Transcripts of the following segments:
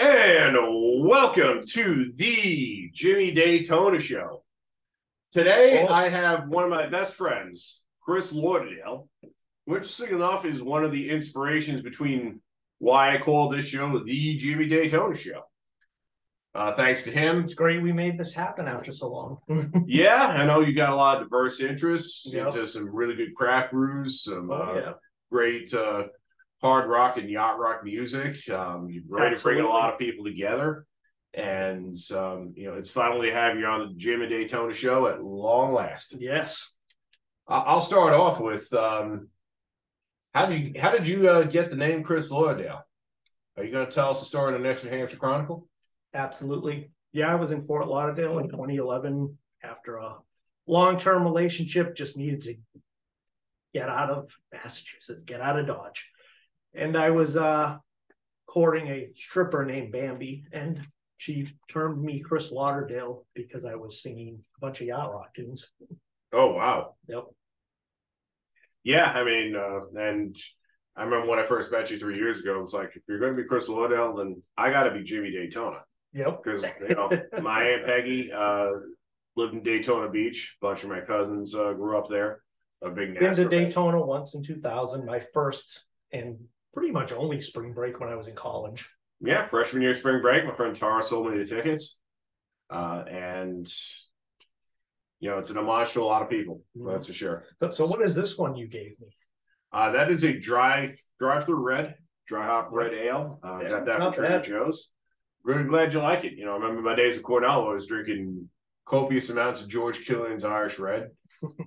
And welcome to the Jimmy Daytona Show. Today, I have one of my best friends, Chris Lauderdale, which, interestingly enough, is one of the inspirations between why I call this show the Jimmy Daytona Show. Thanks to him. It's great we made this happen after so long. Yeah, I know you got a lot of diverse interests into some really good craft brews, some great hard rock and yacht rock music. You're ready to bring a lot of people together. And, it's finally to have you on the Jimmy Daytona Show at long last. Yes. I'll start off with, how did you get the name Chris Lauderdale? Are you going to tell us the story in the next New Hampshire Chronicle? Absolutely. Yeah, I was in Fort Lauderdale in 2011 after a long-term relationship, just needed to get out of Massachusetts, get out of Dodge. And I was courting a stripper named Bambi, and she termed me Chris Lauderdale because I was singing a bunch of yacht rock tunes. Oh, wow. Yep. Yeah, I mean, and I remember when I first met you 3 years ago, it was like, if you're going to be Chris Lauderdale, then I got to be Jimmy Daytona. Yep. Because, my Aunt Peggy lived in Daytona Beach. A bunch of my cousins grew up there. A big Been to Daytona once in 2000, my first and pretty much only spring break when I was in college. Yeah, freshman year spring break. My friend Tara sold me the tickets. And, it's an homage to a lot of people. That's for sure. So what is this one you gave me? That is a dry hop red ale. Got that from Trader Joe's. Really glad you like it. I remember my days at Cornell, I was drinking copious amounts of George Killian's Irish Red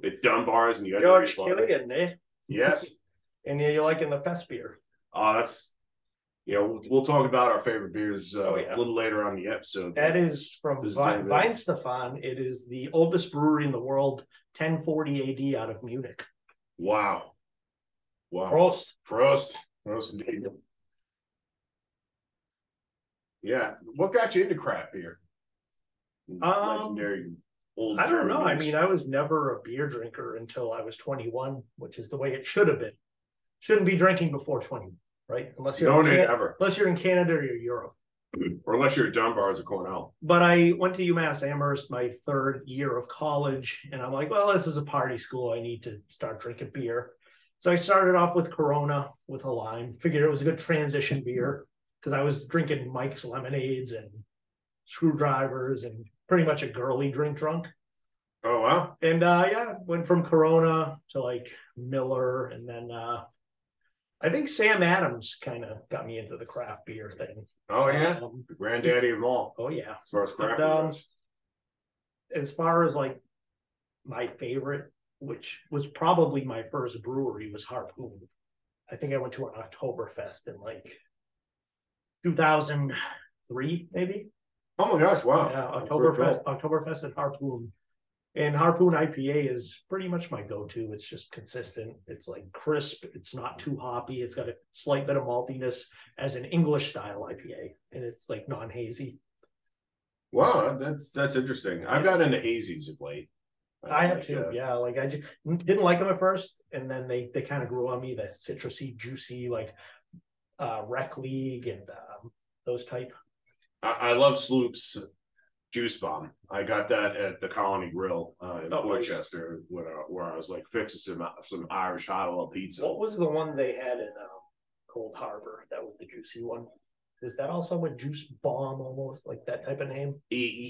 at Dunbar's and the other George Killian, eh? Yes. And you're liking the fest beer. That's we'll talk about our favorite beers a little later on the episode. That is from Weinstefan. It is the oldest brewery in the world, 1040 AD out of Munich. Wow. Prost indeed. Yeah. What got you into craft beer? Legendary old I don't know. Beers. I mean, I was never a beer drinker until I was 21, which is the way it should have been. Shouldn't be drinking before 20, right? Unless you're in Canada or Europe. Or unless you're at Dunbar's at Cornell. But I went to UMass Amherst my third year of college, and I'm like, well, this is a party school. I need to start drinking beer. So I started off with Corona with a lime. Figured it was a good transition beer because I was drinking Mike's lemonades and screwdrivers and pretty much a girly drunk. Oh, wow. And went from Corona to like Miller, and then I think Sam Adams kind of got me into the craft beer thing. Oh, yeah? The granddaddy of them all. Oh, yeah. As far as craft beer goes. As far as like my favorite, which was probably my first brewery, was Harpoon. I think I went to an Oktoberfest in like 2003, maybe. Oh my gosh! Wow. Yeah, Oktoberfest at Harpoon, and Harpoon IPA is pretty much my go-to. It's just consistent. It's like crisp. It's not too hoppy. It's got a slight bit of maltiness as an English style IPA, and it's like non-hazy. Wow, that's interesting. I've got into hazies of late. I have too. Yeah, like I just didn't like them at first, and then they kind of grew on me. That citrusy, juicy, like Rec League and those type. I love Sloop's Juice Bomb. I got that at the Colony Grill in Portchester, where I was like fixing some Irish hot oil pizza. What was the one they had in Cold Harbor? That was the juicy one. Is that also a Juice Bomb, almost like that type of name?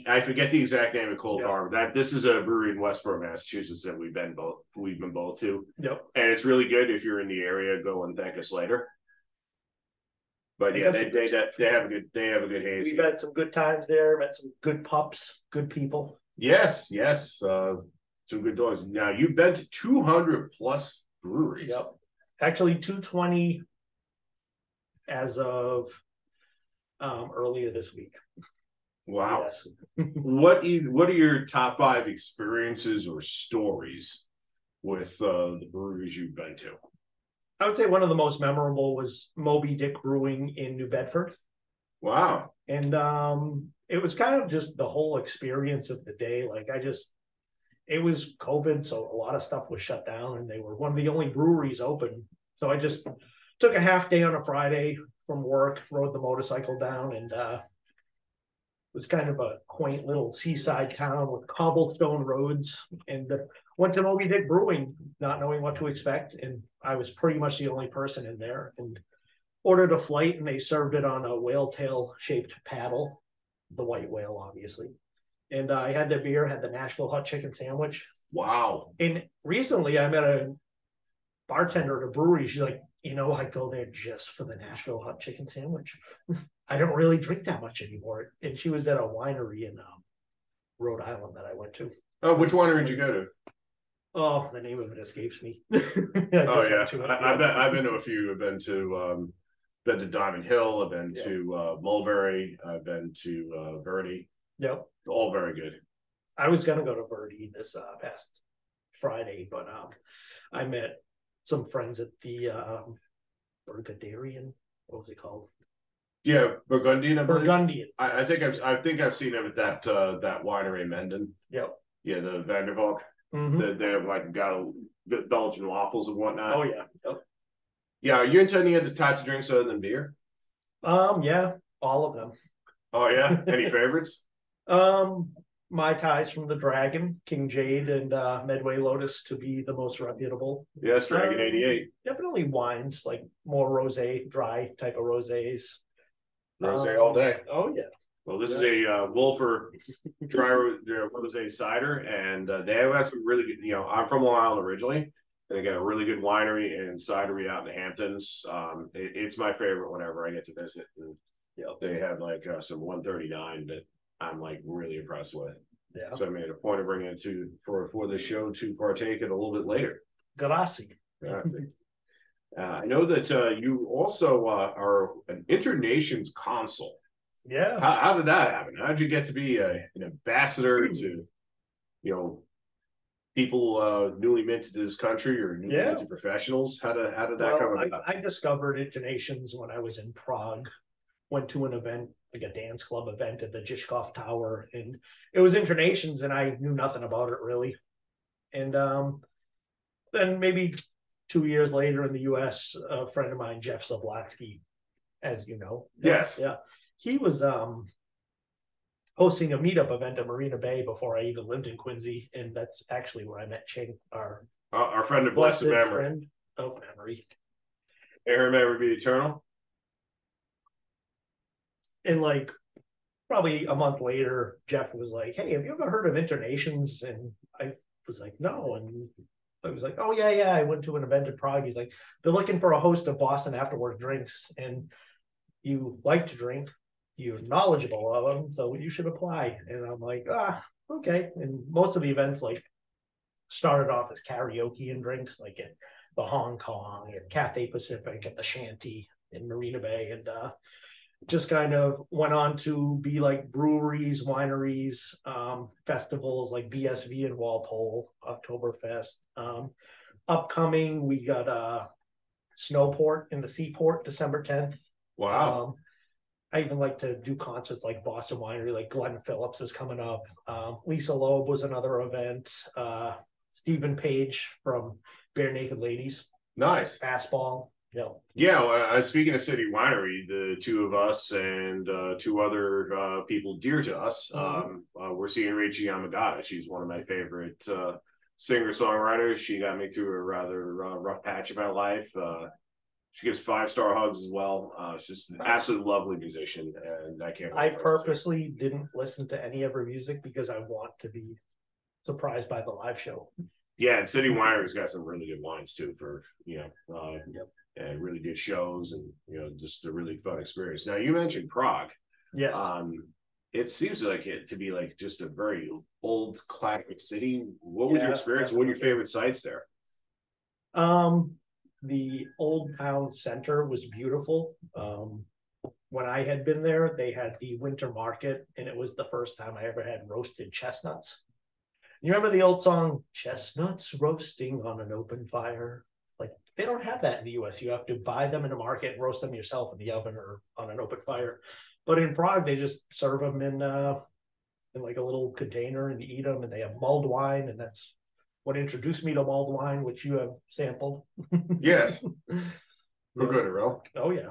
I forget the exact name of Cold Harbor. This is a brewery in Westboro, Massachusetts that we've been both to. Yep. And it's really good. If you're in the area, go and thank us later. But they have a good haze. We've had some good times there. Met some good pups, good people. Yes. Some good dogs. Now you've been to 200 plus breweries. Yep. Actually, 220 as of earlier this week. Wow. Yes. What are your top 5 experiences or stories with the breweries you've been to? I would say one of the most memorable was Moby Dick Brewing in New Bedford. Wow. And it was kind of just the whole experience of the day. Like it was COVID, so a lot of stuff was shut down, and they were one of the only breweries open. So I just took a half day on a Friday, from work, rode the motorcycle down, and it was kind of a quaint little seaside town with cobblestone roads, and went to Moby Dick Brewing, not knowing what to expect, and I was pretty much the only person in there, and ordered a flight, and they served it on a whale tail shaped paddle, the white whale, obviously. And I had the beer, had the Nashville hot chicken sandwich. Wow. And recently I met a bartender at a brewery. She's like, I go there just for the Nashville hot chicken sandwich. I don't really drink that much anymore. And she was at a winery in Rhode Island that I went to. Oh, which winery did you go to? Oh, the name of it escapes me. Oh yeah, I've been to a few. I've been to Diamond Hill. I've been to Mulberry. I've been to Verde. Yep, all very good. I was gonna go to Verde this past Friday, but I met some friends at the Burgundian. What was it called? Yeah, Burgundian. Burgundian. I think I've seen them at that winery in Menden. Yep. Yeah, the Vandervalk. Mm-hmm. They've like got the Belgian waffles and whatnot. Oh yeah. Yep. Yeah, are you into any other types of drinks other than beer? Yeah, all of them. Oh yeah, any favorites? Mai Tais from the Dragon, King Jade, and Medway Lotus to be the most reputable. Yes, Dragon 88. Definitely wines, like more rosé, dry type of rosés. Rosé all day. Oh yeah. Well, this is a Wolfer dry rosé cider, and they have some really good. I'm from Long Island originally, and they got a really good winery and cidery out in the Hamptons. It's my favorite whenever I get to visit. And, they have like some 139 that I'm like really impressed with. Yeah. So I made a point of bringing it for the show to partake it a little bit later. Grazie. I know that you also are an Internations Consul. Yeah. How did that happen? How did you get to be an ambassador to, people newly minted to this country or newly minted professionals? How did that come about? I discovered Internations when I was in Prague. Went to an event, like a dance club event at the Žižkov Tower, and it was Internations, and I knew nothing about it really. And then maybe 2 years later in the U.S., a friend of mine, Jeff Zablatsky, as you know, yes, he was hosting a meetup event at Marina Bay before I even lived in Quincy, and that's actually where I met Qing, our friend of blessed memory. Friend of memory. May her memory be eternal. And like probably a month later, Jeff was like, "Hey, have you ever heard of Internations?" And I was like, "No." And I was like, "Oh yeah, I went to an event in Prague." He's like, "They're looking for a host of Boston afterwork drinks, and you like to drink, you're knowledgeable of them, so you should apply." And I'm like, okay. And most of the events like started off as karaoke and drinks, like at the Hong Kong, at Cathay Pacific, at the Shanty in Marina Bay, and just kind of went on to be like breweries, wineries, festivals like BSV in Walpole, Oktoberfest. Upcoming, we got Snowport in the Seaport, December 10th. Wow. I even like to do concerts like Boston Winery, like Glenn Phillips is coming up. Lisa Loeb was another event. Stephen Page from Bare Naked Ladies. Nice. Fastball. Yeah. Well, speaking of City Winery, the two of us and two other people dear to us, we're seeing Rachie Yamagata. She's one of my favorite singer-songwriters. She got me through a rather rough patch of my life. She gives 5-star hugs as well. She's just an absolutely lovely musician, and I can't. I purposely didn't listen to any of her music because I want to be surprised by the live show. Yeah, and City Winery's got some really good wines too for and really good shows, and just a really fun experience. Now you mentioned Prague. Yes. It seems like it to be like just a very old classic city. What was your experience? Definitely. What are your favorite sites there? The Old Town Center was beautiful. When I had been there, they had the winter market, and it was the first time I ever had roasted chestnuts. You remember the old song, "Chestnuts Roasting on an Open Fire"? Like, they don't have that in the US. You have to buy them in a market and roast them yourself in the oven or on an open fire. But in Prague, they just serve them in like a little container and you eat them, and they have mulled wine, and that's what introduced me to mulled wine, which you have sampled. Yes. We're good, Errol. Oh, yeah.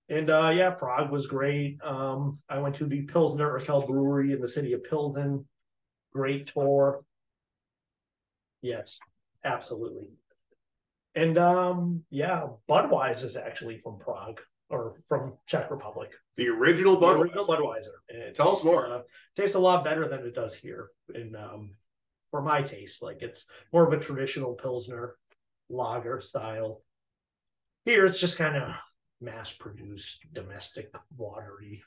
And yeah, Prague was great. I went to the Pilsner Urquell Brewery in the city of Pilsen. Great tour. Yes, absolutely. And yeah, Budweiser is actually from Prague or from Czech Republic. The original Budweiser. The original Budweiser. Tell us more. Tastes a lot better than it does here. And for my taste, like it's more of a traditional Pilsner lager style. Here, it's just kind of mass-produced, domestic, watery.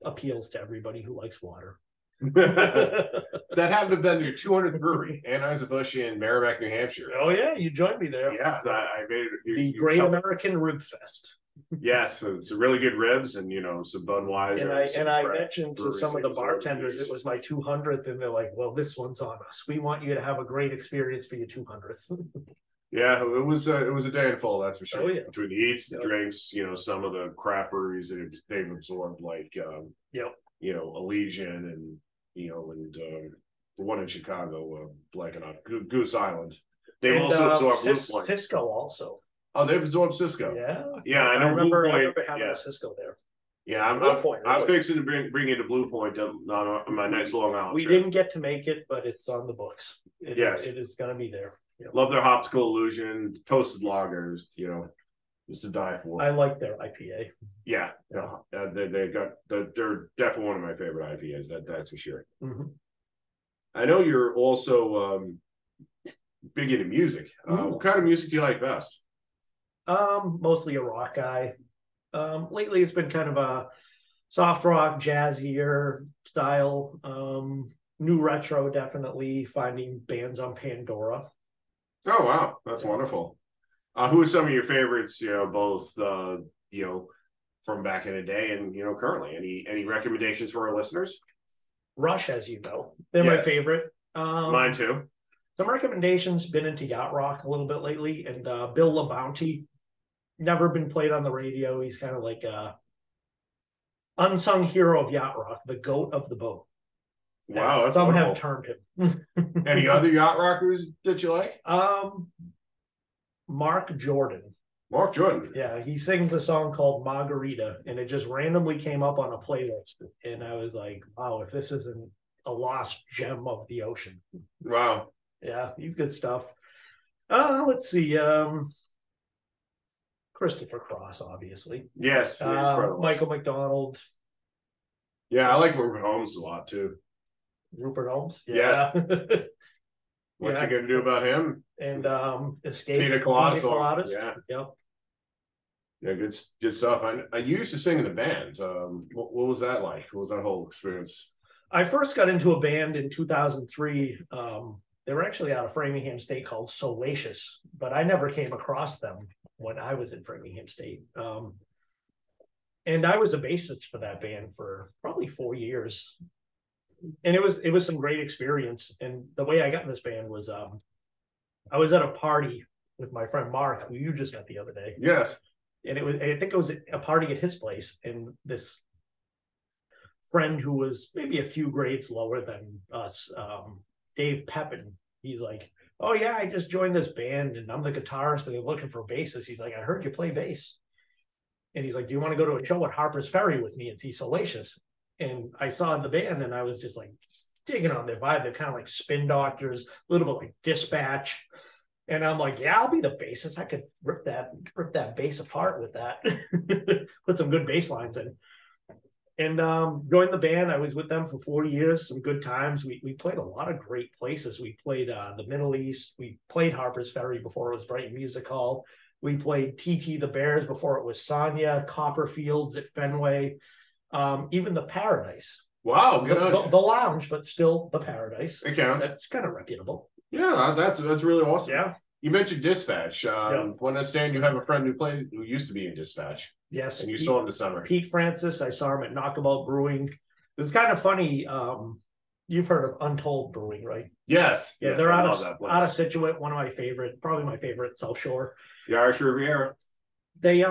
Appeals to everybody who likes water. That happened to have been your 200th brewery, Anheuser-Busch in Merrimack, New Hampshire. Oh yeah, you joined me there. Yeah, I made it. The Great American Rib Fest. Yes, so it's really good ribs and some Budweiser. And I mentioned to some of the bartenders it was my 200th, and they're like, "Well, this one's on us. We want you to have a great experience for your 200th." Yeah, it was a day in full, that's for sure. Oh, yeah. Between the eats, the drinks, some of the craft breweries they've absorbed, like Elysian and the one in Chicago, blanking on Goose Island. They've also absorbed Blue Point. Cisco also. Oh, they've absorbed Cisco. Yeah. I know. I remember having a Cisco there. Yeah, I'm fixing to bring it to Blue Point on my next Long Island trip. We didn't get to make it, but it's on the books. It is going to be there. Yep. Love their Optical Illusion, toasted lagers, just to die for. I like their IPA. Yeah. They're definitely one of my favorite IPAs. That's for sure. Mm-hmm. I know you're also big into music. What kind of music do you like best? Mostly a rock guy. Lately it's been kind of a soft rock, jazzier style. New retro, definitely finding bands on Pandora. Oh wow, that's wonderful. Who are some of your favorites? Both from back in the day and currently. Any recommendations for our listeners? Rush, as you know, they're my favorite. Mine too. Some recommendations. Been into yacht rock a little bit lately, and Bill LaBounty. Never been played on the radio. He's kind of like a unsung hero of yacht rock, the goat of the boat. Wow, that's some wonderful. have termed him. Any other yacht rockers that you like? Mark Jordan. Mark Jordan. Yeah, he sings a song called Margarita, and it just randomly came up on a playlist. And I was like, wow, if this isn't a lost gem of the ocean. Wow. Yeah, he's good stuff. Let's see. Christopher Cross, obviously. Yes. Michael McDonald. Yeah, I like Rupert Holmes a lot too. Rupert Holmes? Yeah. Yes. What you gonna do about him? And Escape Pina Coladas. Yeah. Yep. Yeah, good stuff. I used to sing in a band. What was that like? What was that whole experience? I first got into a band in 2003. They were actually out of Framingham State called Solacious, but I never came across them when I was in Framingham State. And I was a bassist for that band for probably 4 years. And it was some great experience. And the way I got in this band was I was at a party with my friend Mark, who you just met the other day. Yes. And I think it was a party at his place, and this friend who was maybe a few grades lower than us, Dave Pepin, he's like, "Oh yeah, I just joined this band and I'm the guitarist and they're looking for bassists." He's like, "I heard you play bass." And he's like, "Do you want to go to a show at Harper's Ferry with me and see Solacious?" And I saw the band and I was just like digging on their vibe. They're kind of like Spin Doctors, a little bit like Dispatch. And I'm like, yeah, I'll be the bassist. I could rip that bass apart with that. Put some good bass lines in. And joined the band. I was with them for 4 years, some good times. We played a lot of great places. We played the Middle East. We played Harper's Ferry before it was Brighton Music Hall. We played TT the Bears before it was Sonia, Copperfields at Fenway, even the Paradise. Wow, the lounge, but still the Paradise. It counts. That's kind of reputable. Yeah, that's really awesome. Yeah. You mentioned Dispatch. When I understand you have a friend who used to be in Dispatch. Yes. And you saw him this summer. Pete Francis, I saw him at Knockabout Brewing. It was kind of funny. You've heard of Untold Brewing, right? Yes. Yeah, yes, they're out of Situate, one of my favorite, probably my favorite, South Shore. The Irish Riviera. They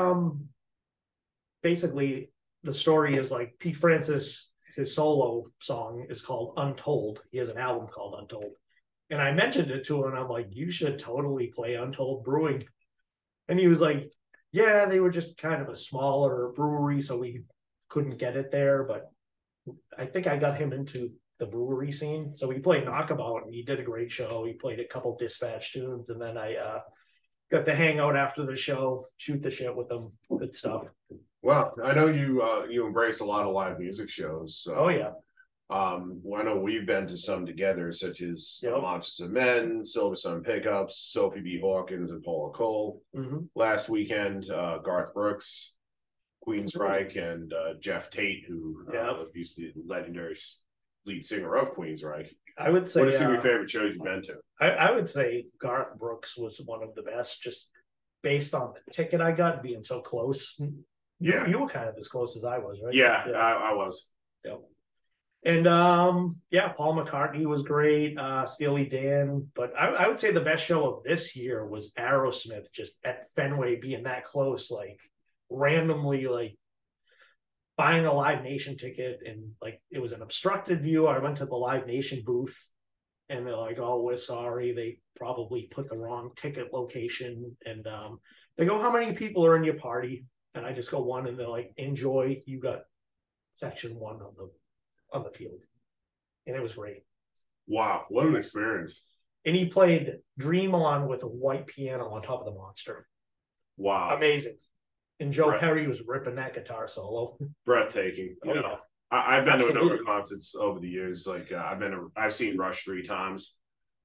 basically the story is like Pete Francis, his solo song is called Untold. He has an album called Untold. And I mentioned it to him, and I'm like, you should totally play Untold Brewing. And he was like, Yeah, they were just kind of a smaller brewery, so we couldn't get it there. But I think I got him into the brewery scene. So we played Knockabout, and he did a great show. He played a couple Dispatch tunes, and then I got to hang out after the show, shoot the shit with them, good stuff. Well, I know you embrace a lot of live music shows. So, oh yeah. Well, I know we've been to some together, such as Monsters of Men, Silver Sun Pickups, Sophie B. Hawkins, and Paula Cole. Last weekend, Garth Brooks, Queensryche, and Jeff Tate, who used to be the legendary lead singer of Queensryche. I would say, what are some of your favorite shows you've been to? I would say Garth Brooks was one of the best, just based on the ticket I got being so close. Yeah, you were kind of as close as I was, right? Yeah. I was. Yep. And Paul McCartney was great, Steely Dan, but I would say the best show of this year was Aerosmith, just at Fenway being that close, like randomly, like buying a Live Nation ticket, and like it was an obstructed view. I went to the Live Nation booth, and they're like, "Oh, we're sorry, they probably put the wrong ticket location." And they go, "How many people are in your party?" And I just go, "1," and they're like, "Enjoy. You got section 1 on the field," and it was great. Wow, what an experience! And he played "Dream On" with a white piano on top of the monster. Wow, amazing! And Joe Perry was ripping that guitar solo. Breathtaking. Oh, yeah. I've been to a number of concerts over the years. Like I've seen Rush 3 times.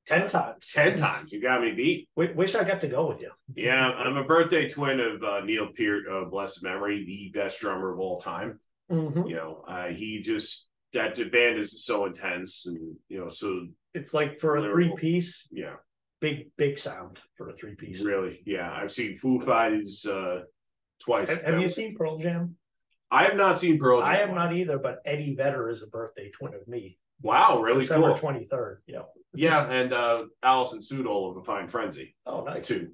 10 times. 10 times. You got me beat. Wish I got to go with you. Yeah, I'm a birthday twin of Neil Peart of blessed memory, the best drummer of all time. You know, he just that band is so intense, and so it's like for a 3-piece. Yeah, big sound for a 3-piece. Really, yeah. I've seen Foo Fighters twice. Have you seen Pearl Jam? I have not seen Pearl Jam. I have not either, but Eddie Vedder is a birthday twin of me. Wow, really December cool. 23rd. Yeah. Yeah, and Alison Sudol of A Fine Frenzy. Oh, nice. Too.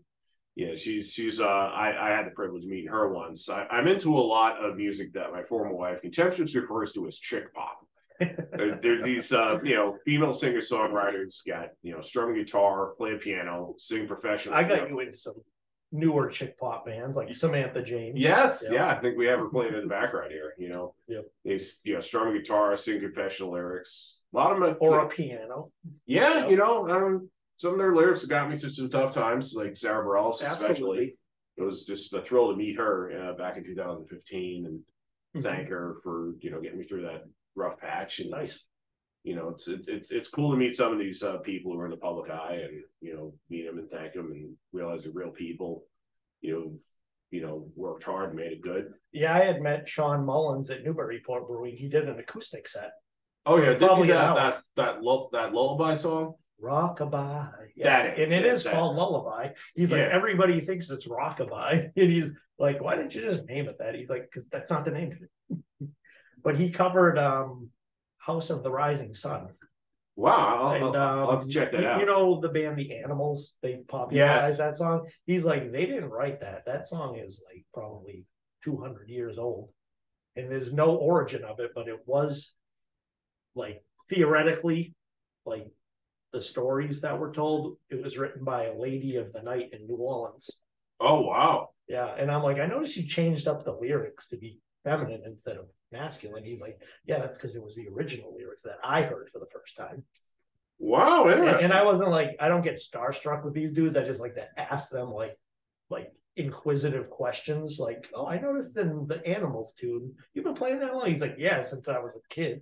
Yeah, she's I had the privilege of meeting her once. I'm into a lot of music that my former wife contemptuously refers to as chick pop. There's these female singer-songwriters got strum a guitar, play a piano, sing professionally. I got you into some newer chick pop bands like Samantha James. Yes, yeah, I think we have her playing in the background here. Yep. They strum a guitar, sing confessional lyrics. A lot of them, or a piano. Yeah, some of their lyrics have got me through some tough times, like Sarah Bareilles especially. It was just a thrill to meet her back in 2015 and thank her for getting me through that rough patch. And nice. It's cool to meet some of these people who are in the public eye, and meet them and thank them and realize they're real people. Worked hard and made it good. Yeah, I had met Sean Mullins at Newburyport Brewing. He did an acoustic set. Oh yeah, probably that lullaby song. Rockabye. Yeah. And it is called Lullaby. He's like, everybody thinks it's Rockabye. And he's like, why didn't you just name it that? He's like, because that's not the name of it. But he covered House of the Rising Sun. Wow, I'll have to check that out. You know the band The Animals? They popularized that song. He's like, they didn't write that. That song is like probably 200 years old. And there's no origin of it, but it was like theoretically, like the stories that were told, it was written by a lady of the night in New Orleans. Oh, wow. Yeah. And I'm like, I noticed you changed up the lyrics to be feminine instead of masculine. He's like, yeah, that's because it was the original lyrics that I heard for the first time. Wow, interesting. And I wasn't like, I don't get starstruck with these dudes. I just like to ask them like inquisitive questions. Like, oh, I noticed in the Animals tune, you've been playing that long? He's like, yeah, since I was a kid.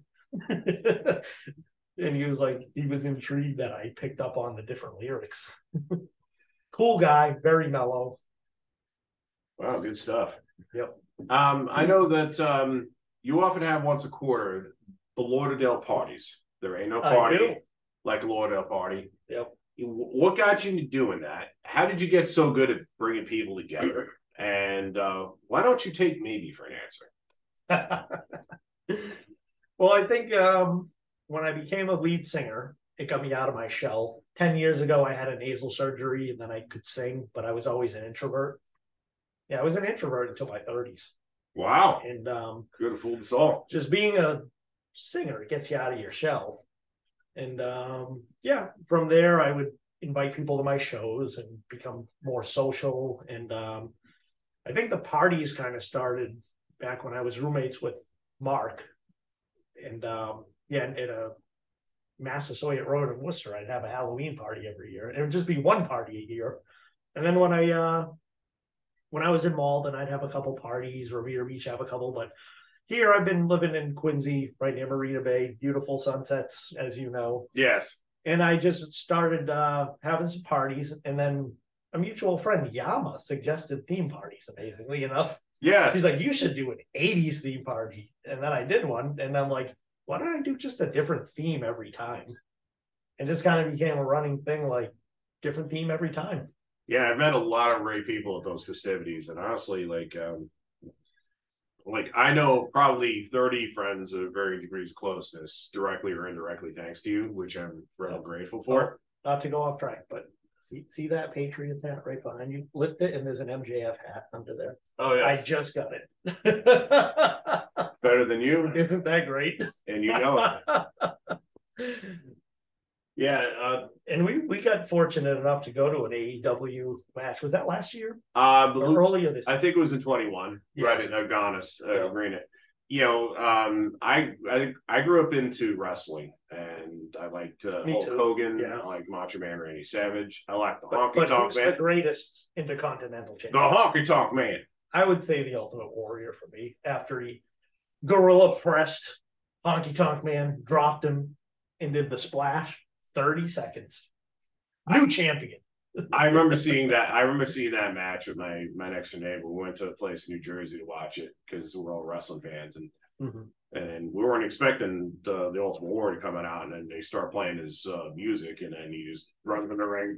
And he was intrigued that I picked up on the different lyrics. Cool guy, very mellow. Wow, good stuff. Yep. I know that you often have once a quarter the Lauderdale parties. There ain't no party like a Lauderdale party. Yep. What got you into doing that? How did you get so good at bringing people together? And why don't you take maybe for an answer? Well, I think when I became a lead singer, it got me out of my shell. 10 years ago, I had a nasal surgery and then I could sing, but I was always an introvert. Yeah, I was an introvert until my 30s. Wow. And could have fooled us all. Just being a singer, it gets you out of your shell. And from there, I would invite people to my shows and become more social. And I think the parties kind of started back when I was roommates with Mark. And at a Massasoit Road in Worcester, I'd have a Halloween party every year. And it would just be one party a year. And then when I was in Malden, I'd have a couple parties. Revere Beach have a couple, but here I've been living in Quincy, right near Marina Bay, beautiful sunsets, as you know. Yes. And I just started having some parties, and then a mutual friend, Yama, suggested theme parties, amazingly enough. Yes. He's like, you should do an 80s theme party. And then I did one, and I'm like, why don't I do just a different theme every time? And just kind of became a running thing, like different theme every time. Yeah, I've met a lot of great people at those festivities, and honestly, like I know probably 30 friends of varying degrees of closeness, directly or indirectly, thanks to you, which I'm really grateful for. Not to go off track, but see that Patriot hat right behind you? Lift it, and there's an MJF hat under there. Oh, yeah. I just got it. Better than you? Isn't that great? And you know it. Yeah, and we got fortunate enough to go to an AEW match. Was that last year? Or earlier this year? I think it was in 21, right at Agonis Arena. You know, I grew up into wrestling, and I liked Hulk Hogan. Yeah. I liked Macho Man Randy Savage. I liked the Honky Tonk Man. The greatest Intercontinental Champion? The Honky Tonk Man. I would say the Ultimate Warrior for me. After he gorilla pressed Honky Tonk Man, dropped him, and did the splash. 30 seconds. New champion. I remember seeing that match with my next door neighbor. We went to a place in New Jersey to watch it because we're all wrestling fans, and we weren't expecting the Ultimate Warrior to come out, and then they start playing his music, and then he just runs in the ring,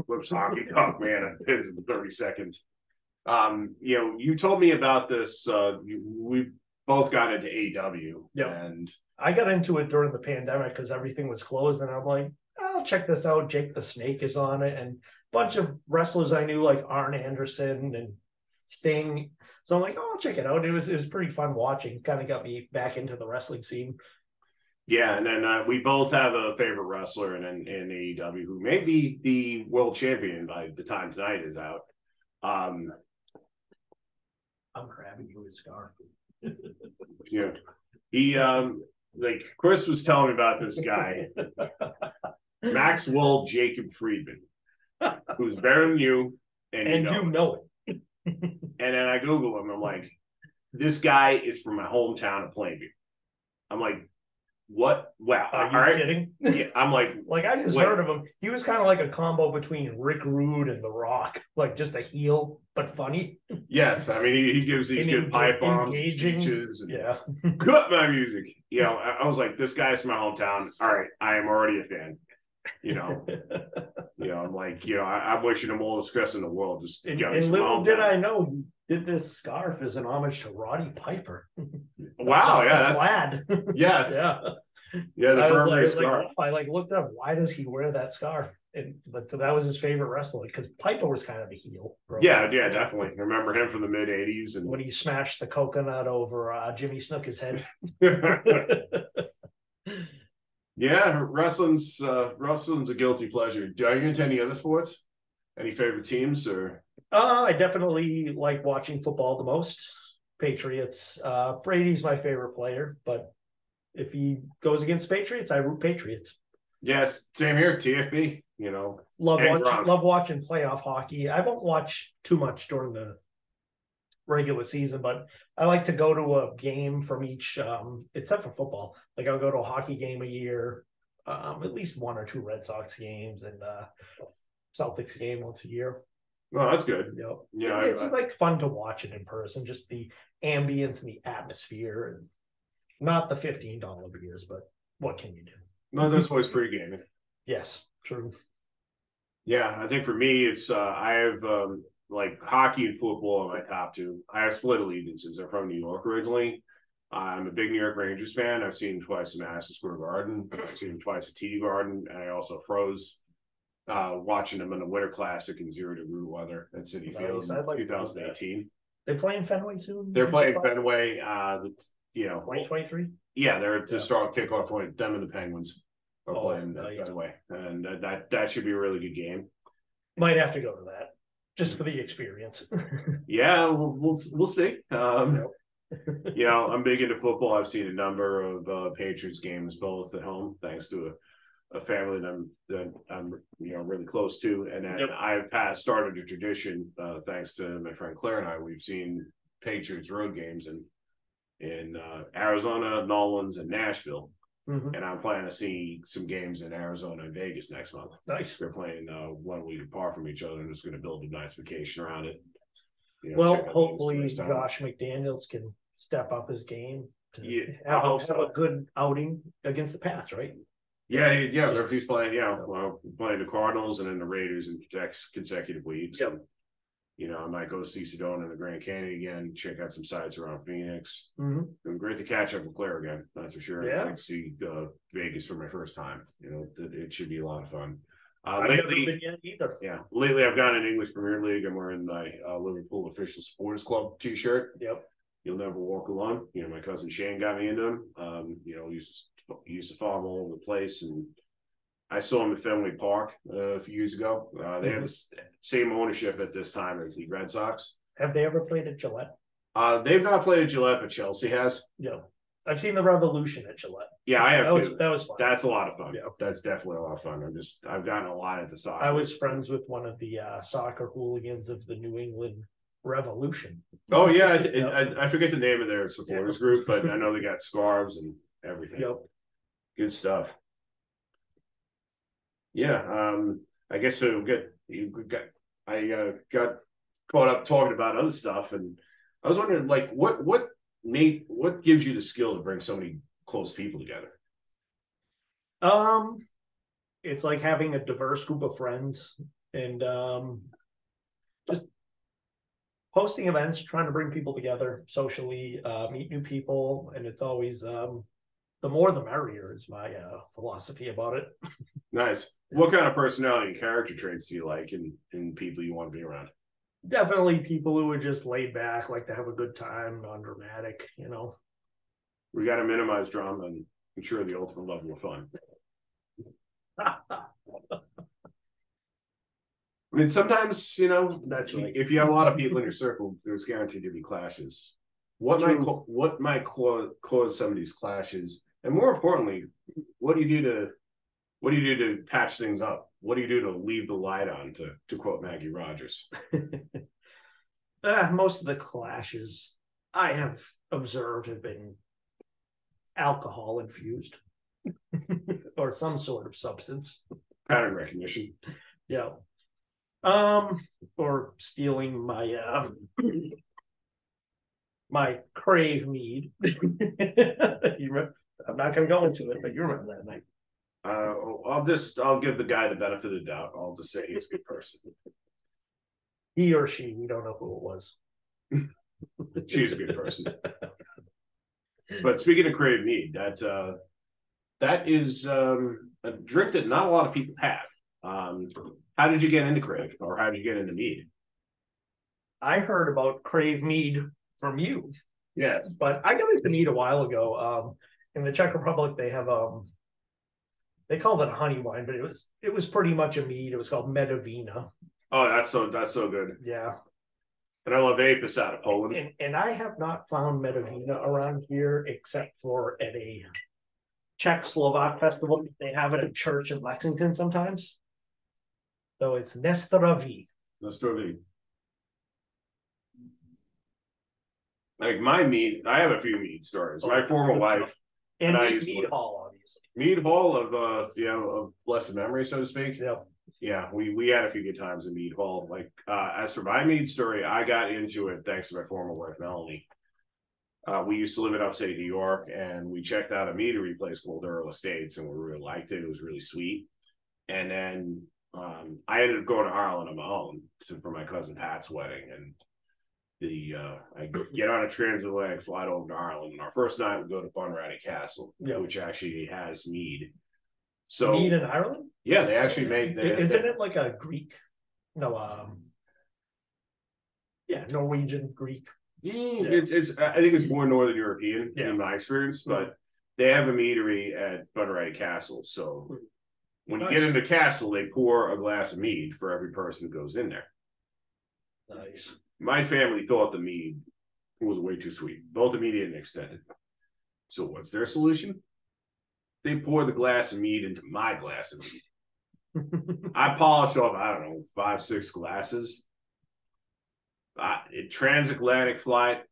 flips Honky Tonk Man, and pins him in 30 seconds. You know, you told me about this. We both got into AEW, and I got into it during the pandemic because everything was closed, and I'm like, I'll check this out. Jake the Snake is on it, and a bunch of wrestlers I knew, like Arn Anderson and Sting. So I'm like, oh, I'll check it out. It was pretty fun watching. Kind of got me back into the wrestling scene. Yeah, and then we both have a favorite wrestler in AEW who may be the world champion by the time tonight is out. I'm grabbing you his scarf. Yeah, he like Chris was telling me about this guy, Maxwell Jacob Friedman, who's better than you, and you know it. And then I Google him. I'm like, this guy is from my hometown of Plainview. I'm like, what? Wow. Are you kidding? Yeah, I'm like I just heard of him. He was kind of like a combo between Rick Rude and The Rock, like just a heel but funny. Yes, I mean he gives these good pipe bombs, and speeches, and cut my music. You know, I was like, this guy's from my hometown. All right, I am already a fan. You know, I'm like, I'm wishing him all the success in the world. Just and little did I know he did this scarf as an homage to Roddy Piper. Wow, yeah, plaid. Yes, yeah, the Burberry scarf. I looked up, why does he wear that scarf? But that was his favorite wrestler because Piper was kind of a heel. Yeah, definitely. Remember him from the mid '80s, and when he smashed the coconut over Jimmy Snuka's head. Yeah, wrestling's a guilty pleasure. Are you into any other sports? Any favorite teams or? I definitely like watching football the most. Patriots. Brady's my favorite player, but if he goes against Patriots, I root Patriots. Yes, same here. TFB. Love watching playoff hockey. I won't watch too much during the regular season, but I like to go to a game from each except for football. Like I'll go to a hockey game a year, at least one or two Red Sox games and Celtics game once a year. Well, that's good. Yeah, it's like fun to watch it in person, just the ambience and the atmosphere, and not the $15 beers, but what can you do? No, that's always free gaming. Yes, true. Yeah, I think for me, it's I have like hockey and football are my top two. I have split allegiances. I'm from New York originally. I'm a big New York Rangers fan. I've seen them twice in Madison Square Garden. I've seen them twice at TD Garden, and I also froze watching them in the Winter Classic in 0-degree weather at Citi Field in 2018. They playing Fenway soon? They're playing Fenway. 2023. Yeah, they're to start kickoff point. Them and the Penguins are playing Fenway, and that should be a really good game. Might have to go to that. just for the experience. Yeah, we'll see. You know, I'm big into football. I've seen a number of Patriots games, both at home, thanks to a family that I'm really close to, and then I've started a tradition thanks to my friend Claire and I. We've seen Patriots road games in Arizona, Nolans, and Nashville. And I'm planning to see some games in Arizona and Vegas next month. Nice. They're playing 1 week apart from each other, and just going to build a nice vacation around it. Well, hopefully Josh McDaniels can step up his game to have a good outing against the Pats, right? Yeah. If he's playing, playing the Cardinals and then the Raiders in consecutive weeks. Yep. I might go see Sedona in the Grand Canyon again, check out some sites around Phoenix. Mm-hmm. Great to catch up with Claire again, that's for sure. Yeah. I'd like to see Vegas for my first time. It should be a lot of fun. I haven't been yet either. Yeah. Lately, I've got an English Premier League. I'm wearing my Liverpool Official Supporters Club T-shirt. Yep. You'll never walk alone. My cousin Shane got me into him. Used to follow him all over the place, and I saw him at Fenway Park a few years ago. They have the same ownership at this time as the Red Sox. Have they ever played at Gillette? They've not played at Gillette, but Chelsea has. Yeah. I've seen the Revolution at Gillette. Yeah, I have too. That was fun. That's a lot of fun. Yeah. That's definitely a lot of fun. I've gotten a lot into soccer. I was friends with one of the soccer hooligans of the New England Revolution. Oh yeah, I forget the name of their supporters group, but I know they got scarves and everything. Yep. Good stuff. Yeah, I guess so. Good. I got caught up talking about other stuff, and I was wondering, like, what gives you the skill to bring so many close people together? It's like having a diverse group of friends, and just hosting events, trying to bring people together socially, meet new people, and it's always the more the merrier is my philosophy about it. Nice. What kind of personality and character traits do you like in people you want to be around? Definitely people who are just laid back, like to have a good time, non-dramatic, We got to minimize drama and ensure the ultimate level of fun. I mean, sometimes, that's right. If you have a lot of people in your circle, there's guaranteed to be clashes. What might cause some of these clashes? And more importantly, what do you do to patch things up? What do you do to leave the light on, to quote Maggie Rogers? Most of the clashes I have observed have been alcohol infused or some sort of substance. Pattern recognition. Yeah. Or stealing my my crave mead. I'm not going to go into it, but you remember that night. I'll give the guy the benefit of the doubt. I'll just say he's a good person. He or she, we don't know who it was. She's a good person. But speaking of crave mead, that is a drink that not a lot of people have. How did you get into crave, or how did you get into mead? I heard about crave mead from you. Yes, but I got into mead a while ago. In the Czech Republic, they have they called it a honey wine, but it was pretty much a mead. It was called Medovina. Oh, that's so good. Yeah. And I love Apis out of Poland. And I have not found Medovina around here except for at a Czech-Slovak festival. They have it at church in Lexington sometimes. So it's Nestroví. Nestroví. Like my mead, I have a few mead stories. My former wife and I used Mead Hall, obviously. Mead Hall of blessed memory, so to speak. Yep. Yeah, we had a few good times in Mead Hall. Like as for my mead story, I got into it thanks to my former wife Melanie. We used to live in upstate New York, and we checked out a meadery place called Earl Estates, and we really liked it. It was really sweet. And then I ended up going to Ireland on my own for my cousin Pat's wedding, and I get on a transatlantic flight over to Ireland, and our first night we go to Bunratty Castle, which actually has mead. So mead in Ireland? Yeah, they actually make. Isn't it like a Greek? No, Norwegian Greek. It's I think it's more Northern European in my experience, but they have a meadery at Bunratty Castle. So when you get into Castle, they pour a glass of mead for every person who goes in there. Nice. My family thought the mead was way too sweet, both immediate and extended. So what's their solution? They pour the glass of mead into my glass of mead. I polished off, I don't know, 5, 6 glasses. Transatlantic flight,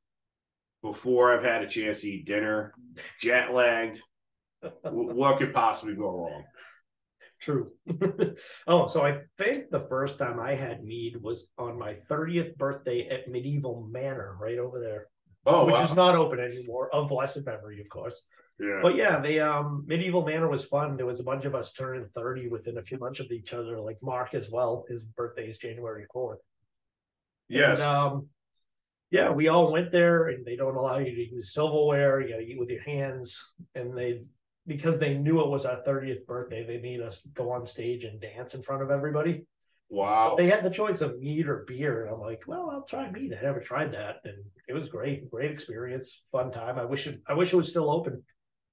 before I've had a chance to eat dinner, jet lagged. What could possibly go wrong? True. Oh, so I think the first time I had mead was on my 30th birthday at Medieval Manor, right over there. Oh, which wow. is not open anymore, of blessed memory, of course. Yeah. But yeah, the Medieval Manor was fun. There was a bunch of us turning 30 within a few months of each other, like Mark as well. His birthday is January 4th. Yes. And, yeah, we all went there, and they don't allow you to use silverware. You got to eat with your hands. And because they knew it was our 30th birthday, they made us go on stage and dance in front of everybody. Wow. But they had the choice of mead or beer, and I'm like, well, I'll try mead. I never tried that, and it was great experience, fun time. I wish it was still open.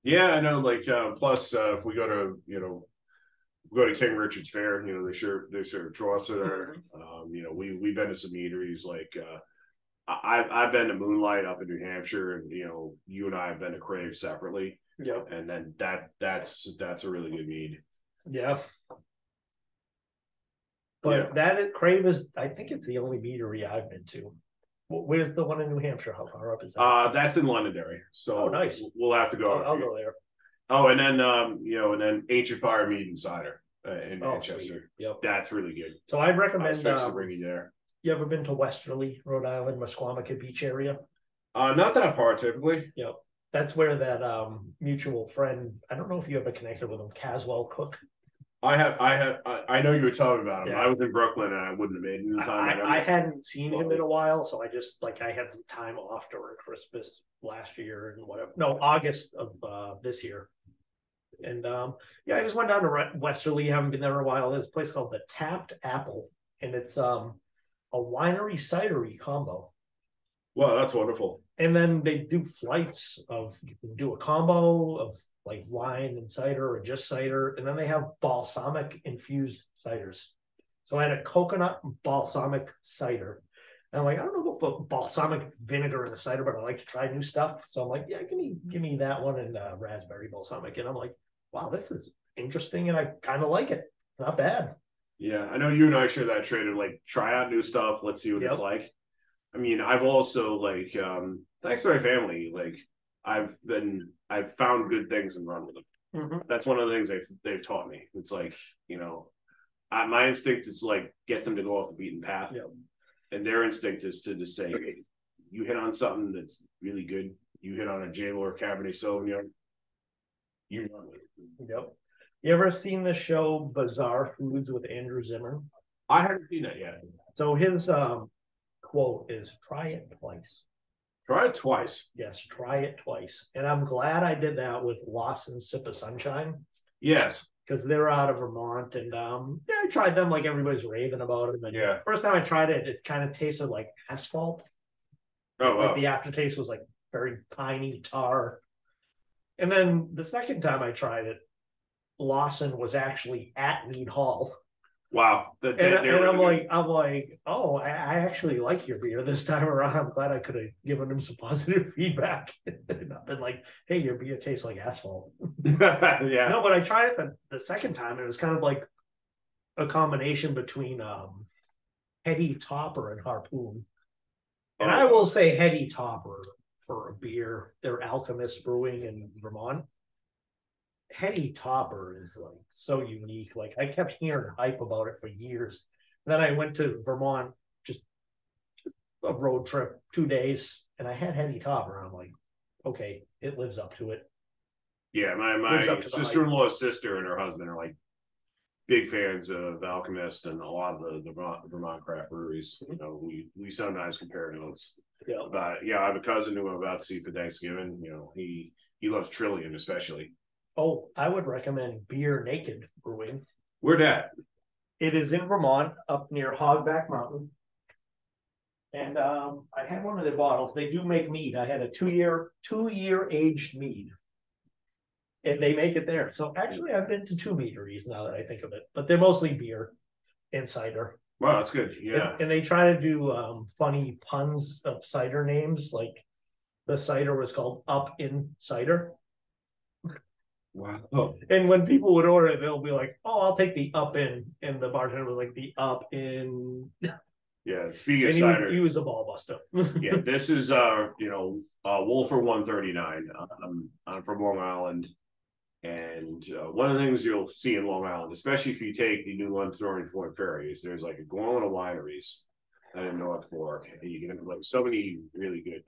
Yeah, I know. Like, plus, if we go to King Richard's Fair, they serve Chaucer there. We've been to some eateries. Like, I've been to Moonlight up in New Hampshire, and you and I have been to Crave separately. Yep. And then that's a really good mead. Yeah. But Crave is, I think it's the only meadery I've been to. Where's the one in New Hampshire? How far up is that? That's in Londonderry. So nice. We'll have to go. I'll go there. Oh, and then Ancient Fire Mead and Cider in Manchester. Yep. That's really good. So I'd recommend bring you there. You ever been to Westerly, Rhode Island, Musqueamica Beach area? Not that far, typically. Yep. That's where that mutual friend, I don't know if you ever connected with him, Caswell Cook. I know you were talking about him. Yeah. I was in Brooklyn and I wouldn't have made any time. I hadn't seen him in a while, so I just I had some time off during Christmas last year and whatever. No, August of this year. And I just went down to Westerly. Haven't been there in a while. There's a place called the Tapped Apple, and it's a winery cidery combo. Wow, that's wonderful. And then they do flights of, you can do a combo of like wine and cider or just cider. And then they have balsamic infused ciders. So I had a coconut balsamic cider. And I'm like, I don't know about balsamic vinegar in the cider, but I like to try new stuff. So I'm like, yeah, give me that one and raspberry balsamic. And I'm like, wow, this is interesting. And I kind of like it. Not bad. Yeah, I know you and I share that trait of like, try out new stuff. Let's see what it's like. I mean, I've also thanks to my family, I've found good things and run with them. Mm-hmm. That's one of the things they've taught me. It's like, my instinct is get them to go off the beaten path. Yep. And their instinct is to just say, hey, you hit on something that's really good. You hit on a J. Lore Cabernet Sauvignon. You run with it. Yep. You ever seen the show Bizarre Foods with Andrew Zimmern? I haven't seen that yet. So his quote is, try it twice. Try it twice. Yes, try it twice. And I'm glad I did that with Lawson Sip of Sunshine. Yes. Because they're out of Vermont. And I tried them like everybody's raving about them. And first time I tried it, it kind of tasted like asphalt. Oh, wow. Like the aftertaste was like very piney tar. And then the second time I tried it, Lawson was actually at Mead Hall. Wow. And I'm like, oh, I actually like your beer this time around. I'm glad I could have given him some positive feedback. Not been like, hey, your beer tastes like asphalt. Yeah. No, but I tried it the second time, and it was kind of like a combination between Heady Topper and Harpoon. And I will say Heady Topper for a beer. They're Alchemist Brewing in Vermont. Heady Topper is so unique. I kept hearing hype about it for years. And then I went to Vermont, just a road trip, 2 days, and I had Heady Topper. And I'm like, okay, it lives up to it. Yeah, my sister-in-law's sister and her husband are big fans of Alchemist and a lot of the Vermont craft breweries. We sometimes compare notes. Yeah. But I have a cousin who I'm about to see for Thanksgiving. He loves Trillium especially. Oh, I would recommend Beer Naked Brewing. Where's that? It is in Vermont, up near Hogback Mountain. And I had one of their bottles. They do make mead. I had a two-year aged mead. And they make it there. So actually, I've been to 2 meaderies now that I think of it. But they're mostly beer and cider. Wow, that's good. Yeah. And they try to do funny puns of cider names. Like the cider was called Up in Cider. Wow. Oh. And when people would order it, they'll be like, "Oh, I'll take the Up in," and the bartender was like, "The Up in." Yeah. Speaking of cider, he was a ball buster. Yeah, this is Wolfer 139. I'm from Long Island, and one of the things you'll see in Long Island, especially if you take the New London Orange Point Ferry, is there's like a gauntlet of wineries in North Fork, and you can like so many really good,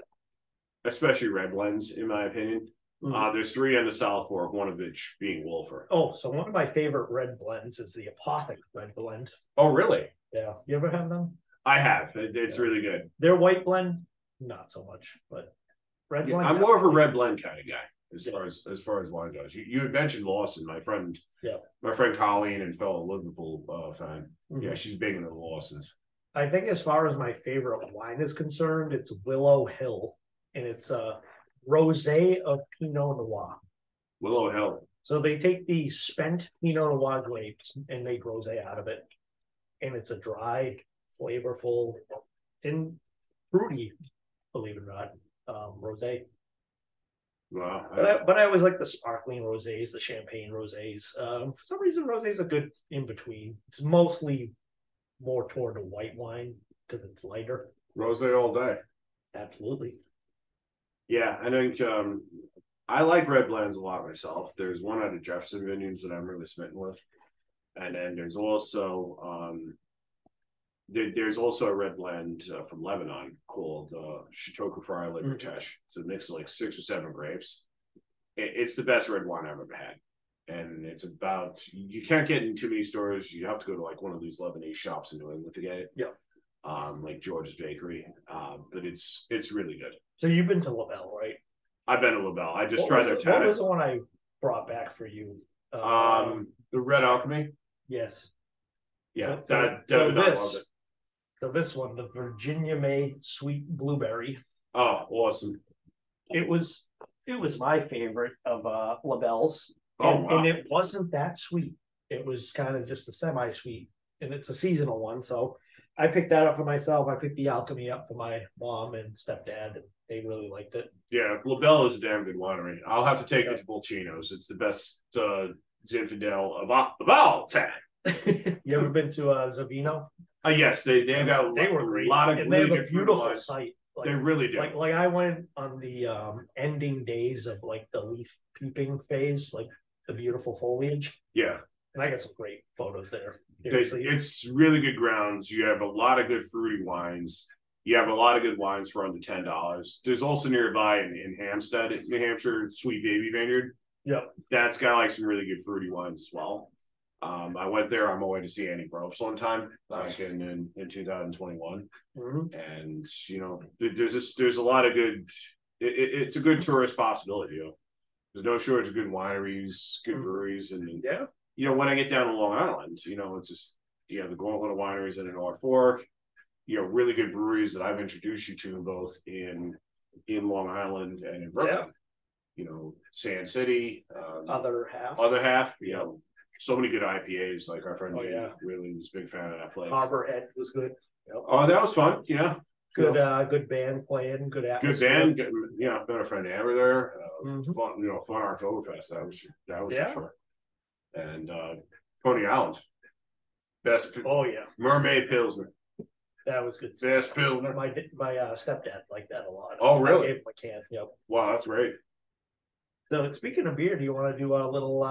especially red blends, in my opinion. There's 3 on the South Fork, one of which being Wolfer. Oh, so one of my favorite red blends is the Apothic red blend. Oh, really? Yeah. You ever have them? I have. It's really good. Their white blend, not so much, but red blend. I'm more of a red blend kind of guy as far as wine goes. You had mentioned Lawson, my friend. Yeah. My friend Colleen and fellow Liverpool fan. Yeah, she's big into the Lawsons. I think as far as my favorite wine is concerned, it's Willow Hill, and it's a rosé of Pinot Noir. Willow Hill. So they take the spent Pinot Noir grapes and make rosé out of it, and it's a dry, flavorful, and fruity, believe it or not, rosé. Wow. But I always like the sparkling rosés, the champagne rosés. For some reason, rosés are good in between. It's mostly more toward a white wine because it's lighter. Rosé all day. Absolutely. Yeah, I think I like red blends a lot myself. There's one out of Jefferson Vineyards that I'm really smitten with, and then there's also a red blend from Lebanon called Chateau Kufra Libertesh. It's a mix of like 6 or 7 grapes. It's the best red wine I've ever had, and it's about, you can't get in too many stores. You have to go to like one of these Lebanese shops in New England to get it. Yeah. Like George's Bakery, but it's really good. So you've been to LaBelle, right? I've been to LaBelle. I just tried their tennis. What was the one I brought back for you? The Red Alchemy. Yes. Yeah. So this one, the Virginia May Sweet Blueberry. Oh, awesome! It was my favorite of LaBelle's. Wow. And it wasn't that sweet. It was kind of just a semi-sweet, and it's a seasonal one. So I picked that up for myself. I picked the Alchemy up for my mom and stepdad, and they really liked it. Yeah, LaBelle is a damn good winery. I'll have to take it to Bolcino's. It's the best Zinfandel of all time. You ever been to Zavino? Yes, they got they were great. A lot of and really they have a beautiful site. Like, they really do. Like I went on the ending days of like the leaf peeping phase, like the beautiful foliage. Yeah. And I got some great photos there. It's really good grounds. You have a lot of good fruity wines. You have a lot of good wines for under $10. There's also nearby in Hampstead, New Hampshire, Sweet Baby Vineyard. Yep. That's got like some really good fruity wines as well. I went there on my way to see Annie Gross one time back in 2021. And there's a lot of good, it's a good tourist possibility. There's no shortage of good wineries, good breweries, and when I get down to Long Island, it's just the gauntlet of wineries in the North Fork, really good breweries that I've introduced you to both in Long Island and in Brooklyn. Sand City, other half, so many good IPAs. Like our friend Jay really was a big fan of that place. Harborhead was good. Yep. Oh, that was fun. Yeah. Good band playing. Good atmosphere. Good band. Been a friend Amber there. Fun. Fun Oktoberfest. That was for sure. And Coney Island. Best. Oh yeah. Mermaid Pilsner. That was good. Best Pilsner. My stepdad liked that a lot. Oh really? I gave him a can. Yep. Wow, that's great. So speaking of beer, do you want to do a little?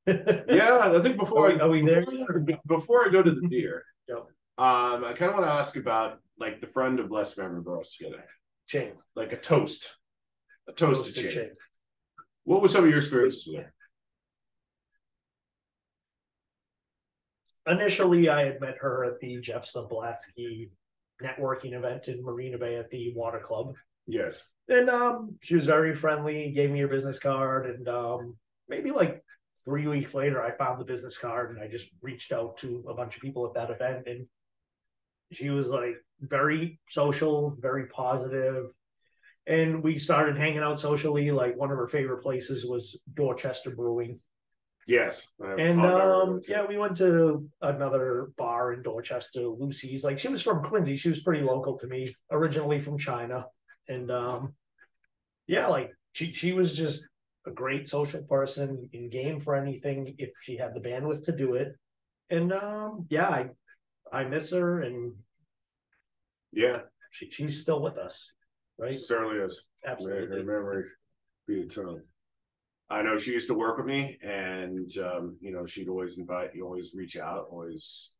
Yeah, I think before I go to the beer, yep. I kind of want to ask about like the friend of less memorable together. Chain. Like a toast. A toasted chain. What were some of your experiences with it? Initially, I had met her at the Jeff Zablatsky networking event in Marina Bay at the Water Club. Yes. And she was very friendly, gave me her business card, and maybe like 3 weeks later, I found the business card and I just reached out to a bunch of people at that event, and she was like very social, very positive. And we started hanging out socially. Like one of her favorite places was Dorchester Brewing. Yes. And yeah, we went to another bar in Dorchester, Lucy's. Like, she was from Quincy. She was pretty local to me, originally from China. And yeah, like she was just a great social person, in game for anything if she had the bandwidth to do it. And yeah, I miss her, and yeah, she's still with us, right? She certainly is. Absolutely. Her memory be eternal. I know she used to work with me, and you know, she'd always always reach out, always,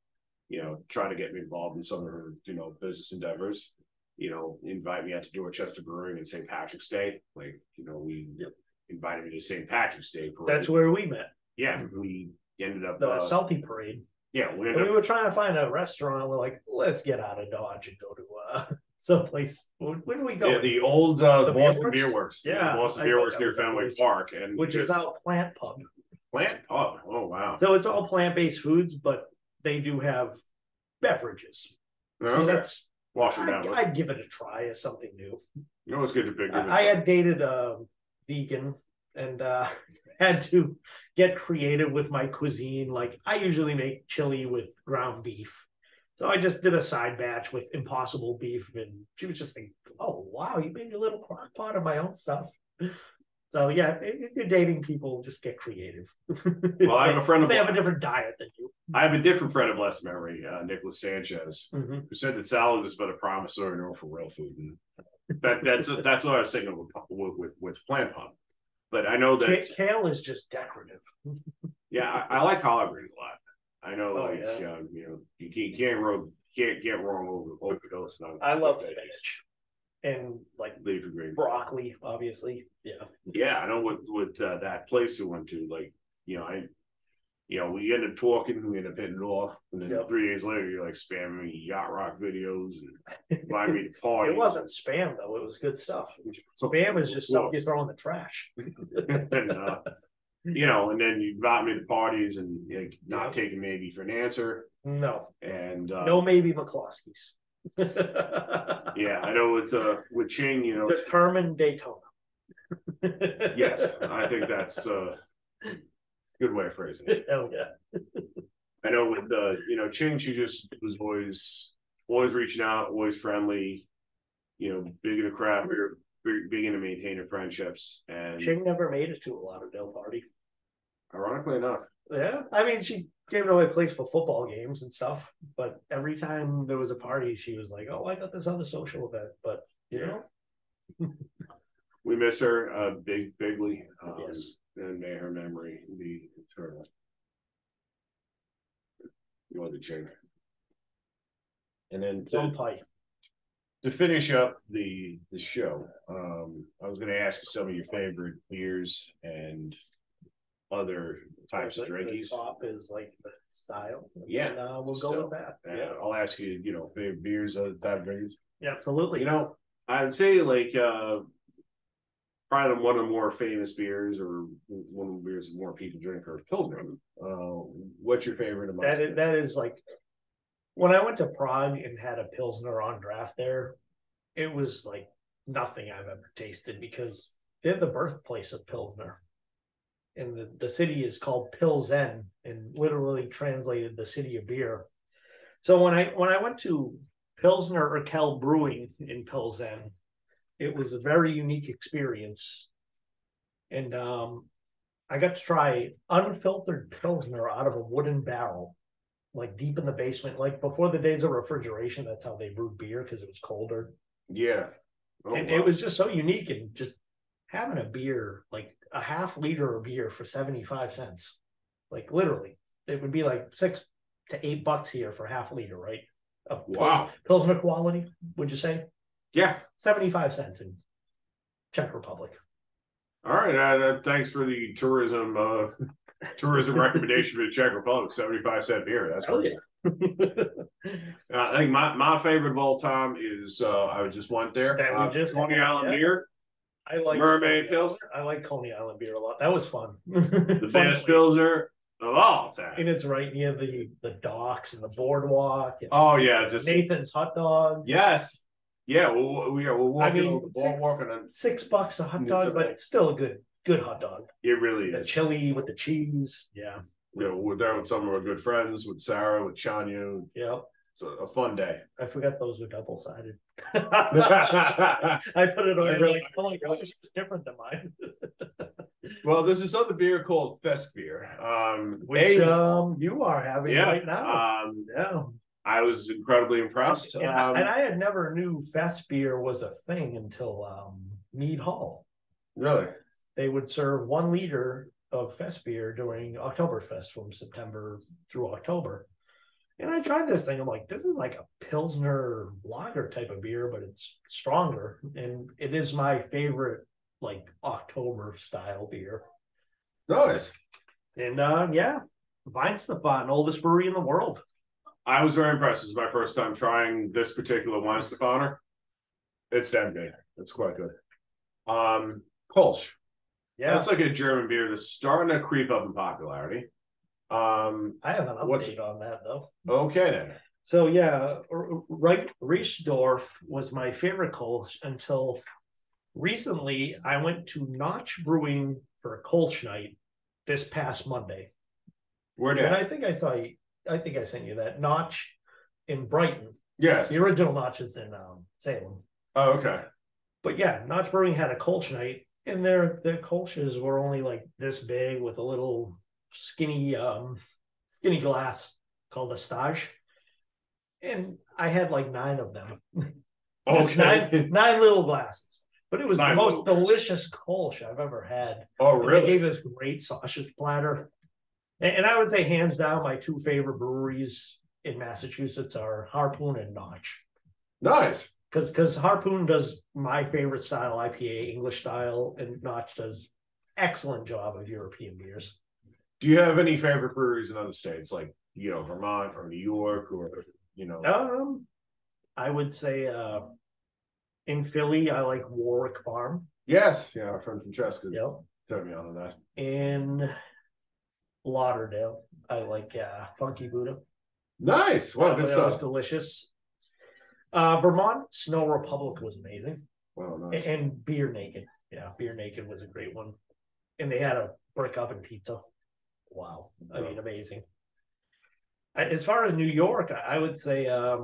you know, try to get me involved in some of her, you know, business endeavors. You know, invite me out to Dorchester Brewing in St. Patrick's Day. Like, you know, we invited me to St. Patrick's Day parade. That's where we met. Yeah, we ended up the Salty Parade. Yeah, we were trying to find a restaurant. We're like, let's get out of Dodge and go to someplace. Where do we go? Yeah, the old Boston Beer Works. Yeah, Boston Beer Works near Fenway Park, and which is now Plant Pub. Plant Pub. Oh wow! So it's all plant-based foods, but they do have beverages. Okay. So that's I'd give it a try as something new. You know, it's good to pick. I had dated a vegan and had to get creative with my cuisine. Like, I usually make chili with ground beef. So I just did a side batch with Impossible beef, and she was just like, "Oh wow, you made a little crock pot of my own stuff." So yeah, if you're dating people, just get creative. Well, I have a friend. They have a different diet than you. I have a different friend of blessed memory, Nicholas Sanchez, who said that salad is but a promissory note for real food, and that's what I was saying with Plant Pub. But I know that kale is just decorative. Yeah, I like collard greens a lot. I know, you know, you can't get wrong overdose. I love spinach and like leafy greens, broccoli, obviously. Yeah, yeah. I know with that place we went to, like, you know, we ended up talking, we ended up hitting it off, and then 3 days later, you're like spamming me yacht rock videos and inviting me to parties. It wasn't spam though; it was good stuff. Spam is just stuff you throw in the trash. And, you know, and then you invite me to parties and, like, not taking maybe for an answer. No. And no maybe McCloskeys. Yeah, I know with Qing, you know, determined Daytona. Yes, I think that's a good way of phrasing it. Oh yeah. I know with you know, Qing, she just was always reaching out, always friendly, you know, big into craft beer, big into maintaining friendships. And Qing never made it to a Lauderdale party. Ironically enough. Yeah. I mean, she gave away place for football games and stuff, but every time there was a party, she was like, "Oh, I got this other social event." But you know. We miss her bigly. Yes. And may her memory be eternal. You want to change. And then to finish up the show, I was going to ask you some of your favorite beers and other types of drinkies. Top is like the style. Yeah, and, we'll go with that. Yeah, I'll ask you, you know, favorite beers, other type of drinkies. Yeah, absolutely. You know, I would say like probably one of the more famous beers, or one of the beers that more people drink, are Pilsner. What's your favorite amongst them? That is like, when I went to Prague and had a Pilsner on draft there, it was like nothing I've ever tasted, because they're the birthplace of Pilsner. And the city is called Pilsen, and literally translated the city of beer. So when I went to Pilsner Urquell Brewing in Pilsen, it was a very unique experience. And I got to try unfiltered Pilsner out of a wooden barrel, like deep in the basement. Like before the days of refrigeration, that's how they brewed beer, because it was colder. Yeah. And wow. It was just so unique, and just having a beer, like a half liter of beer for 75 cents. Like literally, it would be like $6 to $8 here for half liter, right? Of Pilsner quality, would you say? Yeah. 75 cents in Czech Republic. All right. Thanks for the tourism recommendation for the Czech Republic. 75-cent beer. That's really. I think my favorite of all time is I just went there. Coney Island beer. I like Mermaid Pilsner. I like Coney Island beer a lot. That was fun. The best Pilsner of all time. And it's right near the docks and the boardwalk. And oh yeah, just Nathan's hot dog. Yes. Yeah, we're walking over the boardwalk, and $6 a hot dog, but it's still a good good hot dog. It really The is. chili with the cheese. Yeah. You know, we're there with some of our good friends, with Sarah, with Chanya. Yeah. It's a fun day. I forgot those were double-sided. I put it away. Like, oh my gosh, it's different than mine. Well, there's this other beer called Fest beer. Which you are having right now. Yeah. I was incredibly impressed. And I had never knew Fest beer was a thing until Mead Hall. Really? They would serve 1 liter of Fest beer during Oktoberfest from September through October. And I tried this thing. I'm like, this is like a Pilsner lager type of beer, but it's stronger. And it is my favorite, like, October style beer. Nice. And yeah, Weihenstephan, oldest brewery in the world. I was very impressed. This is my first time trying this particular Weihenstephaner. It's damn good. It's quite good. Kolsch. Yeah. That's like a German beer that's starting to creep up in popularity. I have an update on that, though. Okay, then. So, yeah, Riesdorf was my favorite Kolsch until recently. I went to Notch Brewing for a Kolsch night this past Monday. Where did? And I think I sent you that. Notch in Brighton. Yes. The original Notch is in Salem. Oh, okay. But yeah, Notch Brewing had a Kolsch night, and their Kolsches were only like this big with a little skinny glass called a stage, and I had like 9 of them. Okay. nine little glasses, but it was the most delicious Kolsch I've ever had. Oh, really? And they gave this great sausage platter, and I would say hands down my 2 favorite breweries in Massachusetts are Harpoon and Notch. Nice. Because Harpoon does my favorite style IPA, English style, and Notch does excellent job of European beers. Do you have any favorite breweries in other states, like, you know, Vermont or New York, or, you know? I would say in Philly, I like Warwick Farm. Yes, yeah, our friend Francesca told me on that. In Lauderdale, I like Funky Buddha. Nice. Wow, good stuff. That was delicious. Vermont, Snow Republic was amazing. Wow, nice. And Beer Naked. Yeah, Beer Naked was a great one. And they had a brick oven pizza. Wow. I mean, amazing. As far as New York, I would say I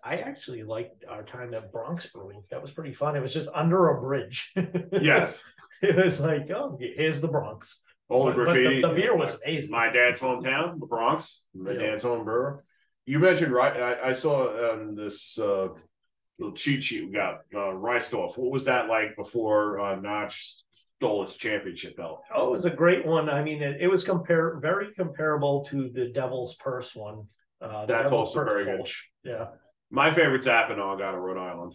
actually liked our time at Bronx Brewing. That was pretty fun. It was just under a bridge. Yes. It was like, oh, here's the Bronx. All the graffiti. But the beer was amazing. My dad's hometown, the Bronx. My dad's home brewer. You mentioned, right? I saw this little cheat sheet we got, Riesdorf. What was that like before Notch stole its championship belt? Oh, it was a great one. I mean, it was very comparable to the Devil's Purse one. That's also very good. Yeah. My favorite's Apponaug out of Rhode Island.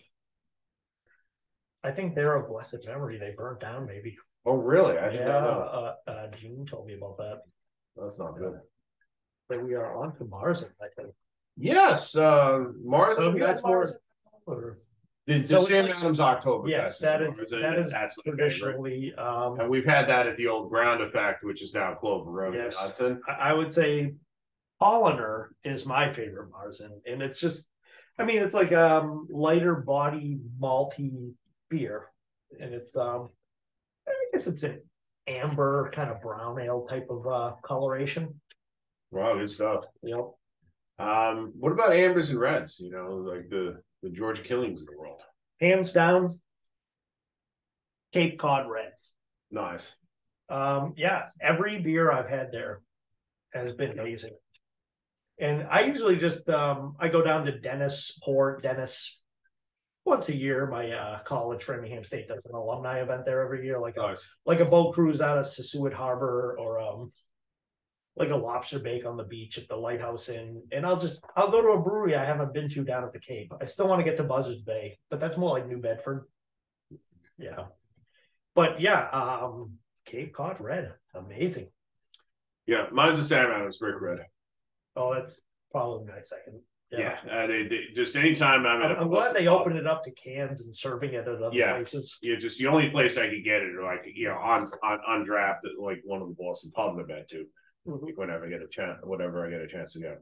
I think they're of blessed memory. They burnt down, maybe. Oh, really? I didn't know. Gene told me about that. That's not good. But we are on to Marzen, I think. Yes, Marzen. So that's more. The Sam Adams October. Yes, that is traditionally. And we've had that at the old Ground Effect, which is now Clover Road in Hudson. I would say Polliner is my favorite Marzen, and it's just, I mean, it's like lighter body malty beer, and it's I guess it's an amber kind of brown ale type of coloration. Wow, good stuff. Yep. What about ambers and reds? You know, like the Georgia Killings of the world. Hands down, Cape Cod Red. Nice. Yeah, every beer I've had there has been amazing. And I usually just I go down to Dennis once a year. My college, Framingham State, does an alumni event there every year, like a boat cruise out of Sassuat Harbor, or like a lobster bake on the beach at the Lighthouse Inn. And I'll go to a brewery I haven't been to down at the Cape. I still want to get to Buzzards Bay, but that's more like New Bedford. Yeah. But yeah, Cape Cod Red, amazing. Yeah, mine's the Sam Adams Brick Red. Oh, that's probably my second. Yeah, they just anytime I'm glad they opened it up to cans and serving it at other places. Yeah, just the only place I could get it, like, you know, on draft at like one of the Boston pubs I've been to. Whenever I get a chance, to go.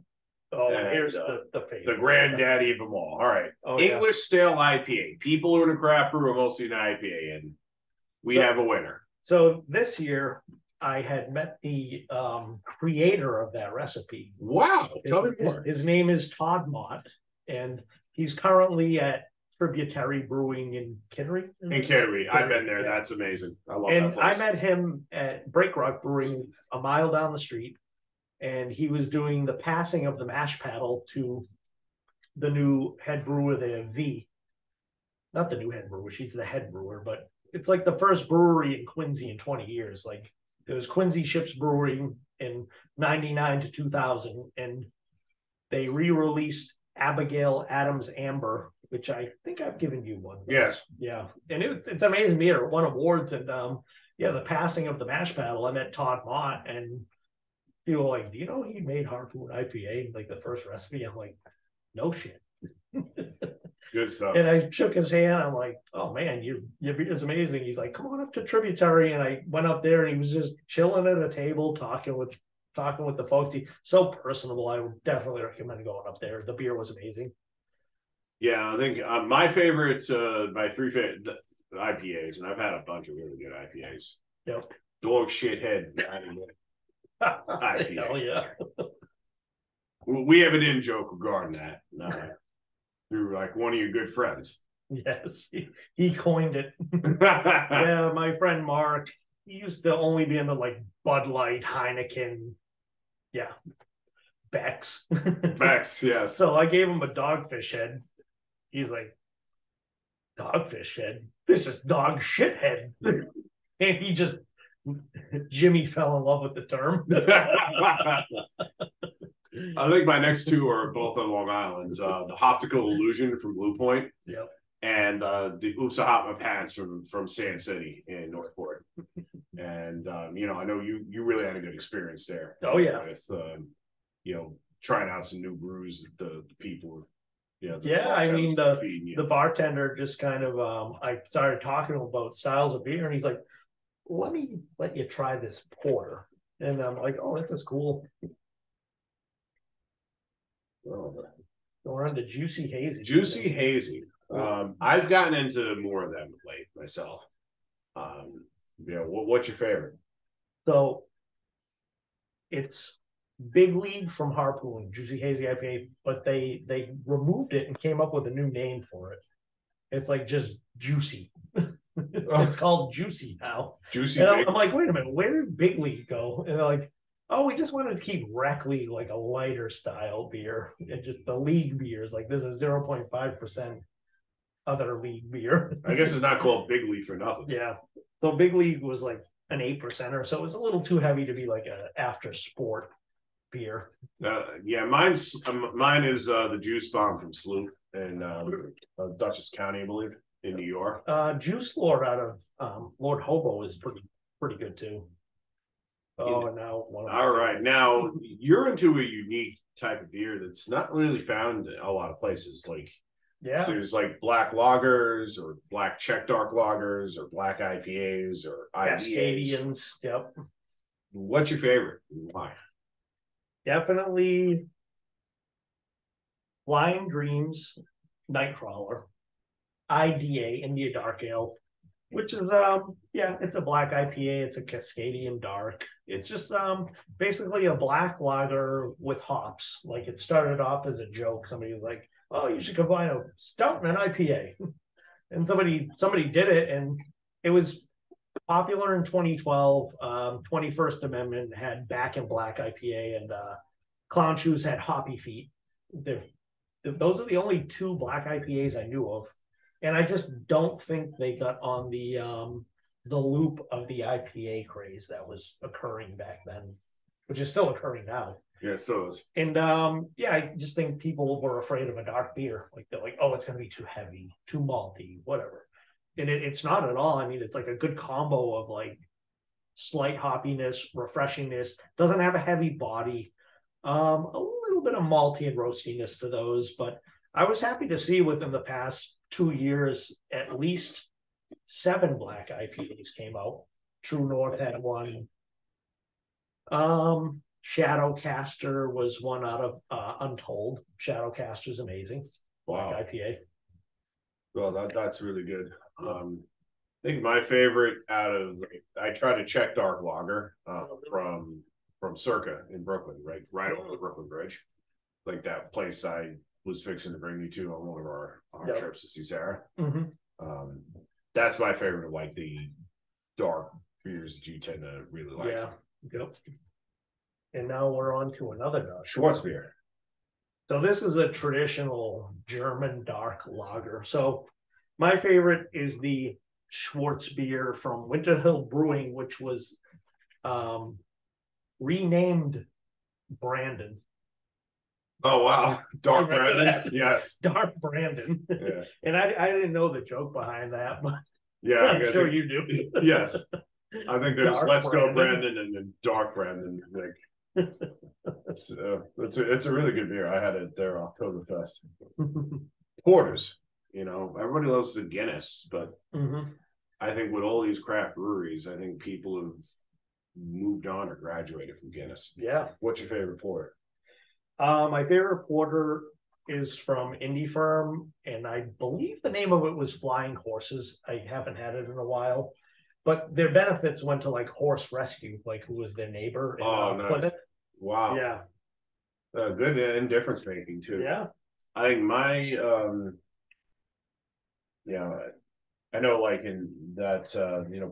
Oh, and here's the favorite. The granddaddy of them all. All right. Oh, English stale IPA. People who are in a craft brew are mostly an IPA, and we have a winner. So this year, I had met the creator of that recipe. Wow. Tell me more. His name is Todd Mott, and he's currently at Tributary Brewing in Kittery. In Kittery. I've been there. Yeah. That's amazing. I love that place. I met him at Break Rock Brewing a mile down the street, and he was doing the passing of the mash paddle to the new head brewer there, V. Not the new head brewer, she's the head brewer, but it's like the first brewery in Quincy in 20 years. Like there was Quincy Ships Brewing in 99 to 2000, and they re-released Abigail Adams Amber, which I think I've given you one. Yes. Yeah. And it's amazing beer. It won awards. And the passing of the mash paddle, I met Todd Mott, and people were like, do you know he made Harpoon IPA, like the first recipe? I'm like, no shit. Good stuff. And I shook his hand. I'm like, oh man, your beer is amazing. He's like, come on up to Tributary. And I went up there, and he was just chilling at a table, talking with the folks. He's so personable. I would definitely recommend going up there. The beer was amazing. Yeah, I think my favorite, my three favorite IPAs, and I've had a bunch of really good IPAs. Yep. Dog shithead IPA. Hell yeah. We have an in-joke regarding that. Through like one of your good friends. Yes, he coined it. Yeah, my friend Mark, he used to only be into like Bud Light, Heineken, Beck's. Beck's, yes. So I gave him a Dogfish Head. He's like, Dogfish Head? This is dog shit head. And he just, Jimmy fell in love with the term. I think my next two are both on Long Island. The Optical Illusion from Blue Point. Yep. And the Oopsahotma Pants from Sand City in Northport. And I know you really had a good experience there. Oh yeah. With trying out some new brews. The people. I mean the bartender just kind of I started talking about styles of beer, and he's like, let me let you try this porter. And I'm like, oh, this is cool. Oh, we're on the Juicy Hazy. Juicy Hazy. I've gotten into more of them late myself. What's your favorite? So it's Big League from Harpoon, Juicy Hazy IPA, but they removed it and came up with a new name for it. It's like just Juicy. It's called Juicy now. Juicy. And I'm like, wait a minute, where did Big League go? And they're like, oh, we just wanted to keep Reckley like a lighter style beer. And just the league beers, like this is 0.5% other league beer. I guess it's not called Big League for nothing. Yeah. So Big League was like an 8%, so it was a little too heavy to be like an after sport beer. Mine is the Juice Bomb from Sloop in Dutchess County, I believe, in New York. Juice Lord out of Lord Hobo is pretty good too. Oh, and now all right. Now you're into a unique type of beer that's not really found in a lot of places. Like, there's like black lagers or black Czech dark lagers or black IPAs or Cascadians. Yep. What's your favorite? Why? Definitely Flying Dreams, Nightcrawler, IDA, India Dark Ale, which is it's a black IPA. It's a Cascadian Dark. It's just basically a black lager with hops. Like it started off as a joke. Somebody was like, oh, you should combine a stout and an IPA. And somebody did it, and it was popular in 2012. 21st Amendment had Back in Black IPA, and Clown Shoes had Hoppy Feet. Those are the only two black IPAs I knew of. And I just don't think they got on the loop of the IPA craze that was occurring back then, which is still occurring now. Yeah, it still is. And I just think people were afraid of a dark beer. Like they're like, oh, it's going to be too heavy, too malty, whatever. And it's not at all. I mean, it's like a good combo of like slight hoppiness, refreshingness, doesn't have a heavy body, a little bit of malty and roastiness to those. But I was happy to see within the past 2 years, at least 7 black IPAs came out. True North had one. Shadowcaster was one out of Untold. Shadowcaster's amazing. Wow. Black IPA. Well, that's really good. think my favorite I try to check dark lager from Circa in Brooklyn, right over the Brooklyn Bridge, like that place I was fixing to bring you to on one of our trips to see Sarah. That's my favorite of like the dark beers that you tend to really like. Yeah. Yep. And now we're on to another Schwarzbier. So this is a traditional German dark lager. So my favorite is the Schwarzbier from Winter Hill Brewing, which was renamed Brandon. Oh wow, Dark Brandon. That? Yes, Dark Brandon. Yeah. And I didn't know the joke behind that, but yeah, I'm sure you do. Yes, I think there's Dark Let's Brandon. Go Brandon and then Dark Brandon. Like, it's a really good beer. I had it there Oktoberfest. Porters, everybody loves the Guinness, but I think with all these craft breweries, I think people have moved on or graduated from Guinness. Yeah. What's your favorite porter? My favorite porter is from Indie Firm, and I believe the name of it was Flying Horses. I haven't had it in a while, but their benefits went to like Horse Rescue, like who was their neighbor in nice. Plymouth. Wow. Yeah. Good in difference making too. Yeah. I think my I know like in that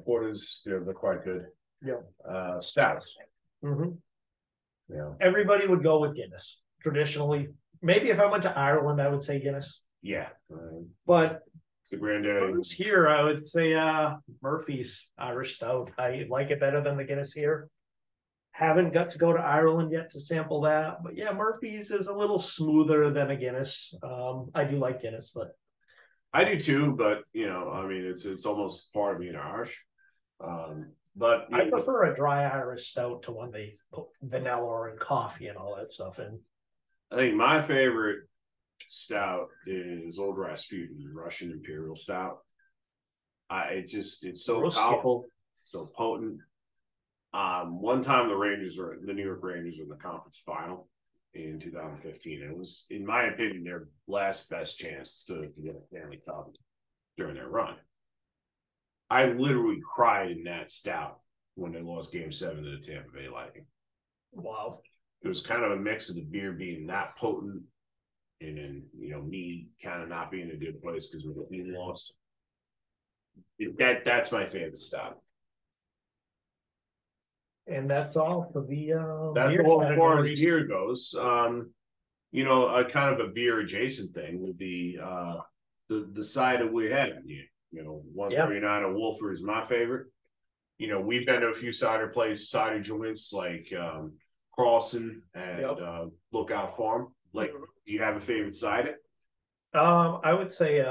porters, they're quite good. Yeah. Stouts. Yeah. Everybody would go with Guinness traditionally. Maybe if I went to Ireland, I would say Guinness. Yeah. But it's the granddaddy. Here, I would say Murphy's Irish Stout. I like it better than the Guinness here. Haven't got to go to Ireland yet to sample that, but yeah, Murphy's is a little smoother than a Guinness. I do like Guinness, but I do too. But it's almost part of being Irish. But I prefer a dry Irish stout to one they put vanilla and coffee and all that stuff in. I think my favorite stout is Old Rasputin, Russian Imperial Stout. It's so powerful, so potent. One time the New York Rangers were in the conference final in 2015. It was, in my opinion, their last best chance to get a Stanley Cup during their run. I literally cried in that stout when they lost Game 7 to the Tampa Bay Lightning. Wow. It was kind of a mix of the beer being that potent and then, me kind of not being in a good place because of the team lost. That's my favorite stout. And that's all for the that's all as far as beer goes. A kind of a beer adjacent thing would be the cider we had here. 139 of Wolfer is my favorite. We've been to a few cider joints like Carlson and Lookout Farm. Like, do you have a favorite cider? I would say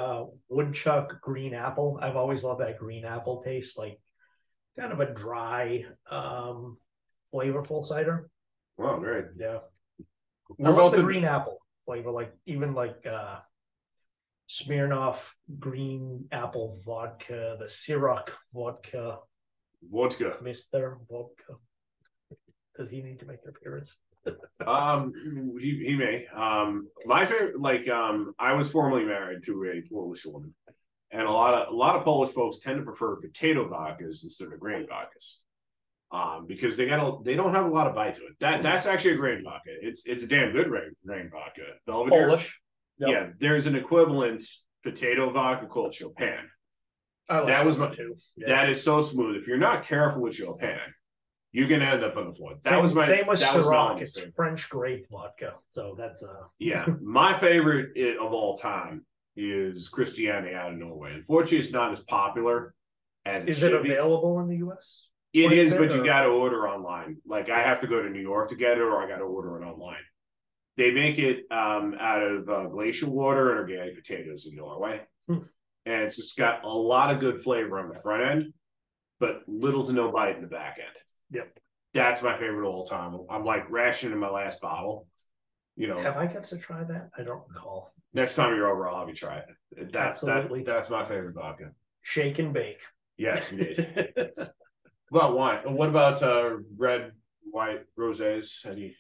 Woodchuck Green Apple. I've always loved that green apple taste, like kind of a dry, flavorful cider. Wow, great. Yeah. I love the green apple flavor, like even like Smirnoff green apple vodka, the Ciroc vodka. Mr. Vodka. Does he need to make an appearance? He may. My favorite, I was formerly married to a Polish woman, and a lot of Polish folks tend to prefer potato vodkas instead of grain vodkas. Because they don't have a lot of bite to it. That's actually a grain vodka. It's a damn good grain vodka. Belvedere. Polish. Yep. Yeah, there's an equivalent potato vodka called Chopin. That was my too. Yeah. That is so smooth. If you're not careful with Chopin, you can end up on the floor. Same with Ciroc. It's French grape vodka. So that's yeah. My favorite of all time is Christiani out of Norway. Unfortunately, it's not as popular as Is it available in the US? It is, but you got to order online. Like, I have to go to New York to get it, or I got to order it online. They make it out of glacial water and organic potatoes in Norway. And it's just got a lot of good flavor on the front end, but little to no bite in the back end. Yep. That's my favorite of all time. I'm like rationing my last bottle. Have I got to try that? I don't recall. Next time you're over, I'll have you try it. Absolutely. That's my favorite vodka. Shake and bake. Yes, indeed. What about wine? What about red, white, rosés? Any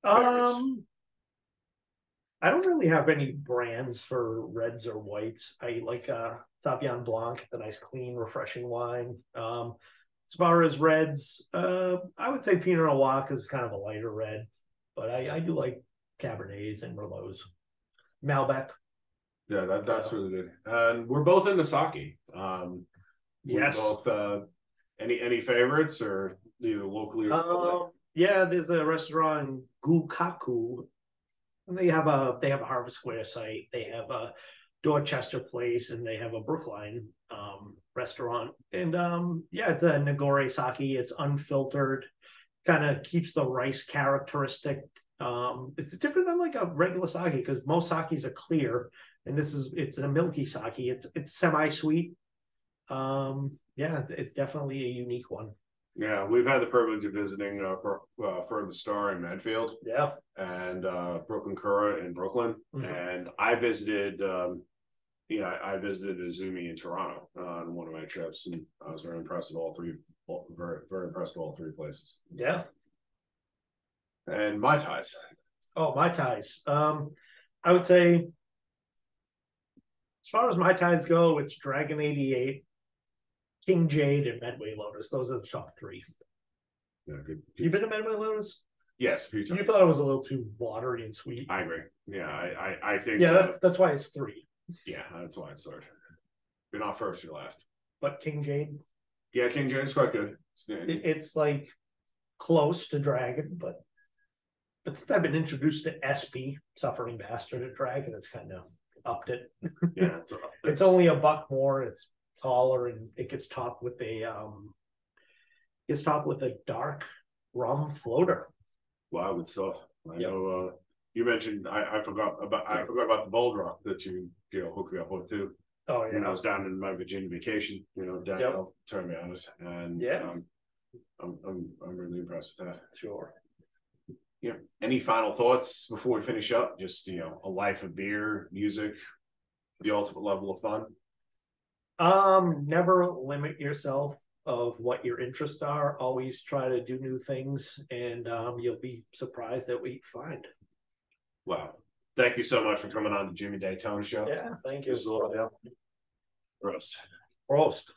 favorites? I don't really have any brands for reds or whites. I like Sauvignon Blanc, the nice, clean, refreshing wine. As far as reds, I would say Pinot Noir is kind of a lighter red, but I do like Cabernets and Merlots. Malbec. Yeah, that's really good. And we're both into sake. Yes. Both any favorites or either locally or public? Yeah, there's a restaurant in Gukaku. And they have a Harvest Square site. They have a Dorchester place, and they have a Brookline restaurant. And yeah, it's a Nagore sake. It's unfiltered, kind of keeps the rice characteristic. It's different than like a regular sake because most sakes are clear, and it's a milky sake. It's semi-sweet. Yeah, it's definitely a unique one. Yeah, we've had the privilege of visiting for the Star in Medfield. Yeah, and Brooklyn Kura in Brooklyn, and I visited. I visited Izumi in Toronto on one of my trips, and I was very impressed with all three. Very, very impressed with all three places. Yeah. And Mai Tais. Oh, Mai Tais. I would say, as far as Mai Tais go, it's Dragon 88, King Jade, and Medway Lotus. Those are the top three. Yeah, good. You been to Medway Lotus? Yes, a few times. You thought it was a little too watery and sweet. I agree. Yeah, I think. Yeah, that's why it's three. Yeah, that's why it's third. You're not first, you're last. But King Jade. Yeah, King Jade's quite good. It's like close to Dragon, but since I've been introduced to SP, Suffering Bastard at Dragon, it's kind of upped it. Yeah, it's only $1 more. It's taller, and it gets topped with a dark rum floater. Wow, good stuff. I know. You mentioned I forgot about the Bold Rock that you hooked me up with too. Oh yeah, when I was down in my Virginia vacation. Daniel turned me on it, and I'm really impressed with that. Sure. Yeah. Any final thoughts before we finish up? Just a life of beer, music, the ultimate level of fun. Never limit yourself of what your interests are. Always try to do new things, and you'll be surprised at what you find. Wow. Thank you so much for coming on the Jimmy Daytona Show. Yeah, thank you. Roast. Roast.